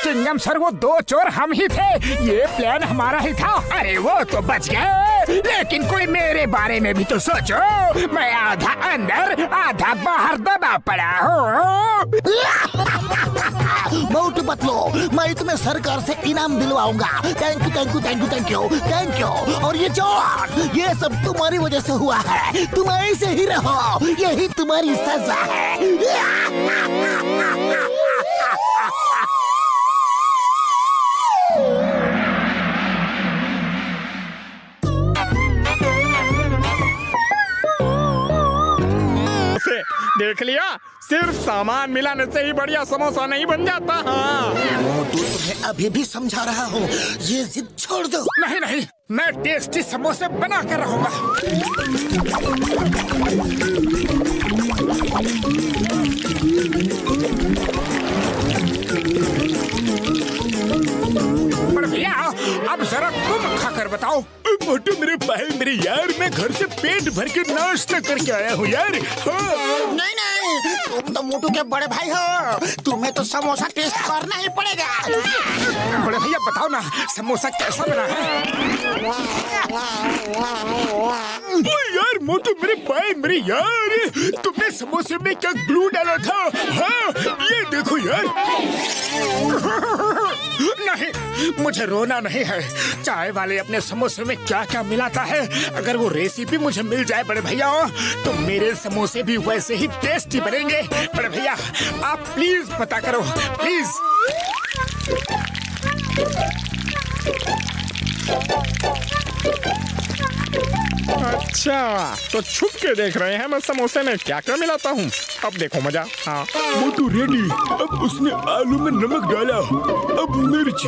चिंगम सर, वो 2 चोर हम ही थे। ये प्लान हमारा ही था। अरे वो तो बच गए, लेकिन कोई मेरे बारे में भी तो सोचो। मैं आधा अंदर आधा बाहर दबा पड़ा हूँ। मोटू पतलू, मैं तुम्हें सरकार से इनाम दिलवाऊंगा। Thank you thank you thank you thank you thank you. और ये चोर, ये सब तुम्हारी वजह से हुआ है। तुम ऐसे ही रहो, यही तुम्हारी सजा है। देख लिया, सिर्फ सामान मिलाने से ही बढ़िया समोसा नहीं बन जाता। हाँ मोटू, तुम्हें अभी भी समझा रहा हूँ, ये जिद छोड़ दो। नहीं नहीं, मैं टेस्टी समोसे बना कर रहूंगा। पर भैया, अब जरा तुम खाकर बताओ। मोटू मेरे भाई, मेरे यार, मैं घर से पेट भर के नाश्ता करके आया हूँ यार। नहीं नहीं, तुम तो मोटू के बड़े भाई हो, तुम्हें तो समोसा टेस्ट करना ही पड़ेगा। बड़े भैया बताओ ना, समोसा कैसा बना है? यार मोटू मेरे भाई, मेरे यार, तुमने समोसे में क्या ग्लू डाला था? हाँ, ये देखो यार। नहीं, मुझे रोना नहीं है। चाय वाले अपने समोसे में क्या क्या मिलाता है, अगर वो रेसिपी मुझे मिल जाए बड़े भैया, तो मेरे समोसे भी वैसे ही टेस्टी बनेंगे। बड़े भैया आप प्लीज पता करो, प्लीज। अच्छा, तो छुप के देख रहे हैं मैं समोसे में क्या क्या मिलाता हूँ। अब देखो मजा। हाँ, मोटू रेडी। अब उसने आलू में नमक डाला, अब मिर्च,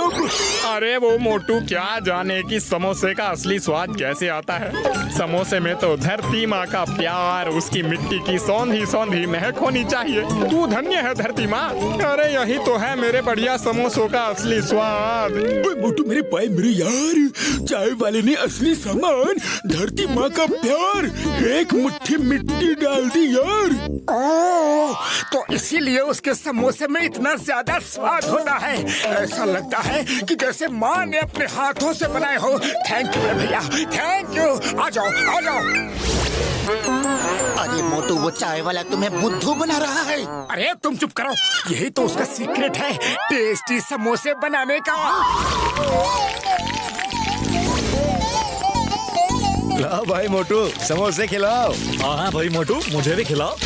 अब अरे वो मोटू क्या जाने कि समोसे का असली स्वाद कैसे आता है। समोसे में तो धरती माँ का प्यार, उसकी मिट्टी की सौंधी सौंधी महक होनी चाहिए। तू धन्य है धरती माँ। अरे यही तो है मेरे बढ़िया समोसों का असली स्वाद। मोटू मेरे भाई मेरे यार, चाय वाले ने असली सामान, धरती माँ का प्यार, एक मुट्ठी मिट्टी डाल दी यार। ओह, तो इसीलिए उसके समोसे में इतना ज्यादा स्वाद होता है। ऐसा लगता है कि जैसे माँ ने अपने हाथों से बनाए हो। थैंक यू भैया, थैंक यू। आ जाओ आ जाओ। अरे मोटू, वो चाय वाला तुम्हें बुद्धू बना रहा है। अरे तुम चुप करो, यही तो उसका सीक्रेट है, टेस्टी समोसे बनाने का। लाओ भाई मोटू, समोसे खिलाओ। हाँ भाई मोटू, मुझे भी खिलाओ।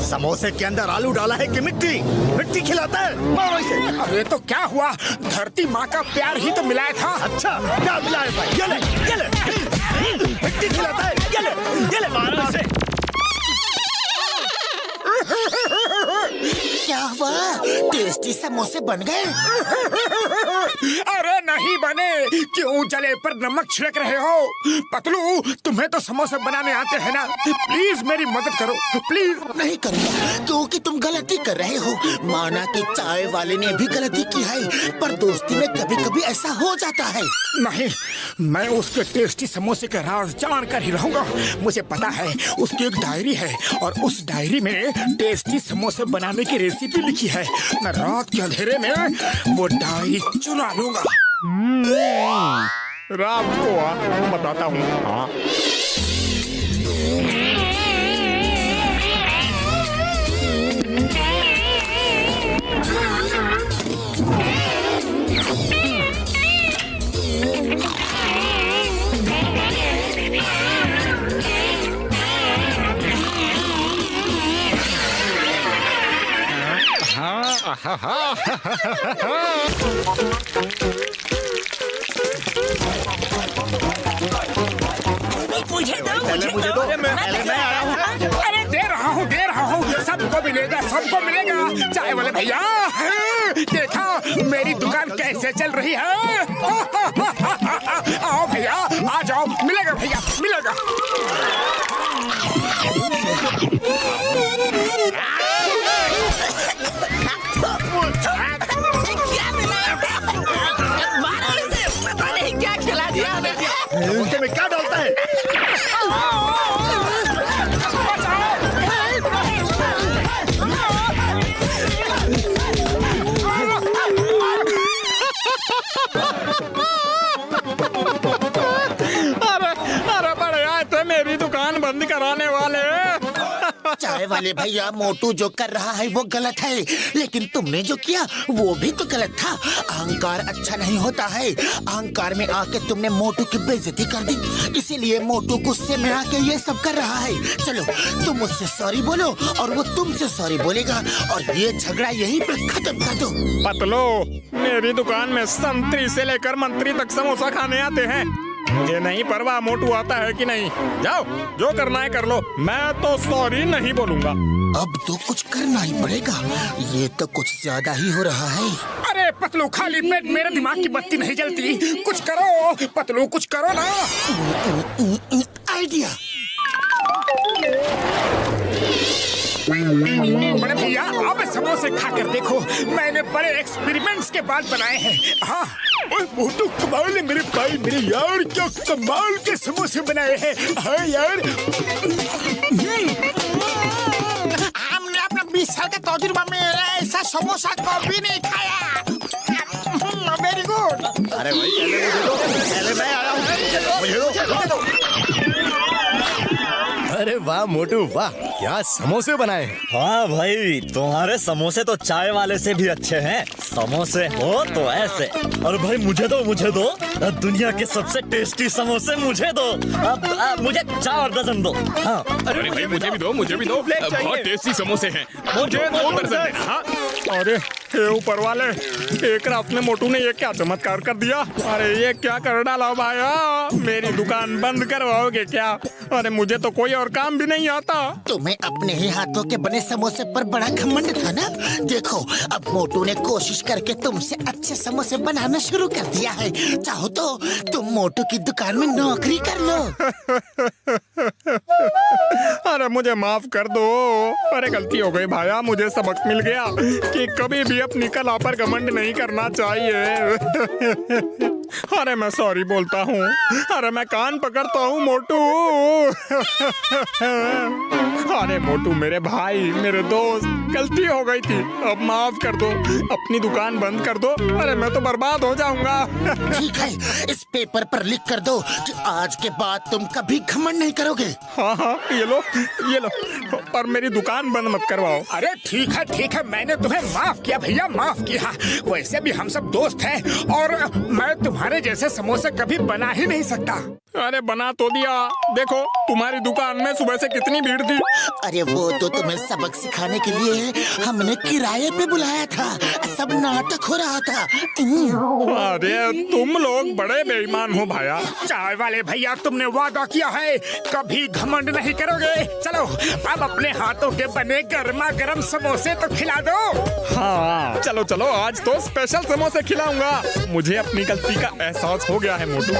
समोसे के अंदर आलू डाला है कि मिट्टी? मिट्टी खिलाता है, मारो इसे। अरे तो क्या हुआ, धरती माँ का प्यार ही तो मिलाया था। अच्छा, क्या मिलाया भाई? ये ले, मिट्टी खिलाता है। ये ले, मारो इसे। क्या हुआ, टेस्टी समोसे बन गए? अरे नहीं बने, क्यों जले पर नमक छिड़क रहे हो? पतलू, तुम्हें तो समोसे बनाने आते हैं ना, प्लीज मेरी मदद करो प्लीज। नहीं करूँगा, क्योंकि तुम गलती कर रहे हो। माना कि चाय वाले ने भी गलती की है, पर दोस्ती में कभी कभी ऐसा हो जाता है। नहीं, मैं उसके टेस्टी समोसे का राज जान कर ही रहूंगा। मुझे पता है उसकी एक डायरी है, और उस डायरी में टेस्टी समोसे बनाने की रेसिपी लिखी है। मैं रात के अंधेरे में वो डायरी चुरा लूंगा। रात को बताता हूँ। हाँ, मुझे दो, मुझे मुझे दो। मैं आया हूँ। अरे दे रहा हूँ, सबको मिलेगा, सबको मिलेगा। चाय वाले भैया, देखा मेरी दुकान कैसे चल रही है। आओ भैया, आ जाओ, मिलेगा भैया, मिलेगा। पता नहीं क्या खिला दिया। उनसे में क्या डालता है? अरे बड़े आए थे मेरी दुकान बंद कराने वाले। चाय वाले भैया, मोटू जो कर रहा है वो गलत है, लेकिन तुमने जो किया वो भी तो गलत था। अहंकार अच्छा नहीं होता है। अहंकार में आके तुमने मोटू की बेइज्जती कर दी, इसीलिए मोटू गुस्से में आके ये सब कर रहा है। चलो तुम मुझसे सॉरी बोलो और वो तुमसे सॉरी बोलेगा, और ये झगड़ा यहीं पे खत्म कर दो। पतलो, मेरी दुकान में संतरी से लेकर मंत्री तक समोसा खाने आते हैं। मुझे नहीं परवाह मोटू आता है कि नहीं। जाओ, जो करना है कर लो, मैं तो सॉरी नहीं बोलूंगा। अब तो कुछ करना ही पड़ेगा, ये तो कुछ ज्यादा ही हो रहा है। अरे पतलू, खाली पेट मेरे दिमाग की बत्ती नहीं जलती। कुछ करो पतलू, कुछ करो ना। आइडिया। बड़े भैया, आप समोसे खाकर देखो, मैंने बड़े एक्सपेरिमेंट्स के बाद बनाए हैं। हाँ, मोटू कमाल है मेरे भाई मेरे यार, क्या कमाल के समोसे बनाए हैं। हाँ यार, हमने अपना 20 साल का तजुर्बा में ऐसा समोसा कभी नहीं खाया। Very good. अरे भाई, पहले मुझे दो, पहले मैं आया हूँ। मुझे दो। वाह मोटू वाह, क्या समोसे बनाए हैं। हाँ भाई, तुम्हारे समोसे तो चाय वाले से भी अच्छे हैं। समोसे हो तो ऐसे। और भाई मुझे दो दुनिया के सबसे टेस्टी समोसे मुझे दो। अब मुझे 4 दर्जन दो। हाँ अरे भाई मुझे भी दो। बहुत टेस्टी समोसे हैं, मुझे 2 दर्जन देना। हाँ अरे हे ऊपर वाले, एक रात में मोटू ने ये क्या चमत्कार कर दिया। अरे ये क्या कर डाला भाया, मेरी दुकान बंद करवाओगे क्या? अरे मुझे तो कोई और काम भी नहीं आता। तुम्हें अपने ही हाथों के बने समोसे पर बड़ा घमंड था ना। देखो अब मोटू ने कोशिश करके तुमसे अच्छे समोसे बनाना शुरू कर दिया है। चाहो तो तुम मोटू की दुकान में नौकरी कर लो। अरे मुझे माफ कर दो। अरे गलती हो गई भाया, मुझे सबक मिल गया कि कभी भी अपनी कला पर घमंड नहीं करना चाहिए। अरे मैं सॉरी बोलता हूँ। अरे मैं कान पकड़ता हूँ मोटू। अरे मोटू मेरे भाई, मेरे दोस्त, गलती हो गई थी, अब माफ कर दो। अपनी दुकान बंद कर दो। अरे मैं तो बर्बाद हो जाऊंगा। ठीक है, इस पेपर पर लिख कर दो कि आज के बाद तुम कभी घमंड नहीं करोगे। हाँ ये लो, पर मेरी दुकान बंद मत करवाओ। अरे ठीक है, मैंने तुम्हें माफ किया भैया, माफ किया। वैसे भी हम सब दोस्त हैं और मैं तुम्हारे जैसे समोसे कभी बना ही नहीं सकता। अरे बना तो दिया। देखो तुम्हारी दुकान में सुबह से कितनी भीड़ थी। अरे वो तो तुम्हें सबक सिखाने के लिए हमने किराए पे बुलाया था। सब नाटक हो रहा था। अरे तुम लोग बड़े बेईमान हो भाया। चाय वाले भैया, तुमने वादा किया है कभी घमंड नहीं करोगे। चलो अब अपने हाथों के बने गर्मा गर्म समोसे तो खिला दो। हाँ चलो आज तो स्पेशल समोसे खिलाऊंगा। मुझे अपनी गलती का एहसास हो गया है मोटू।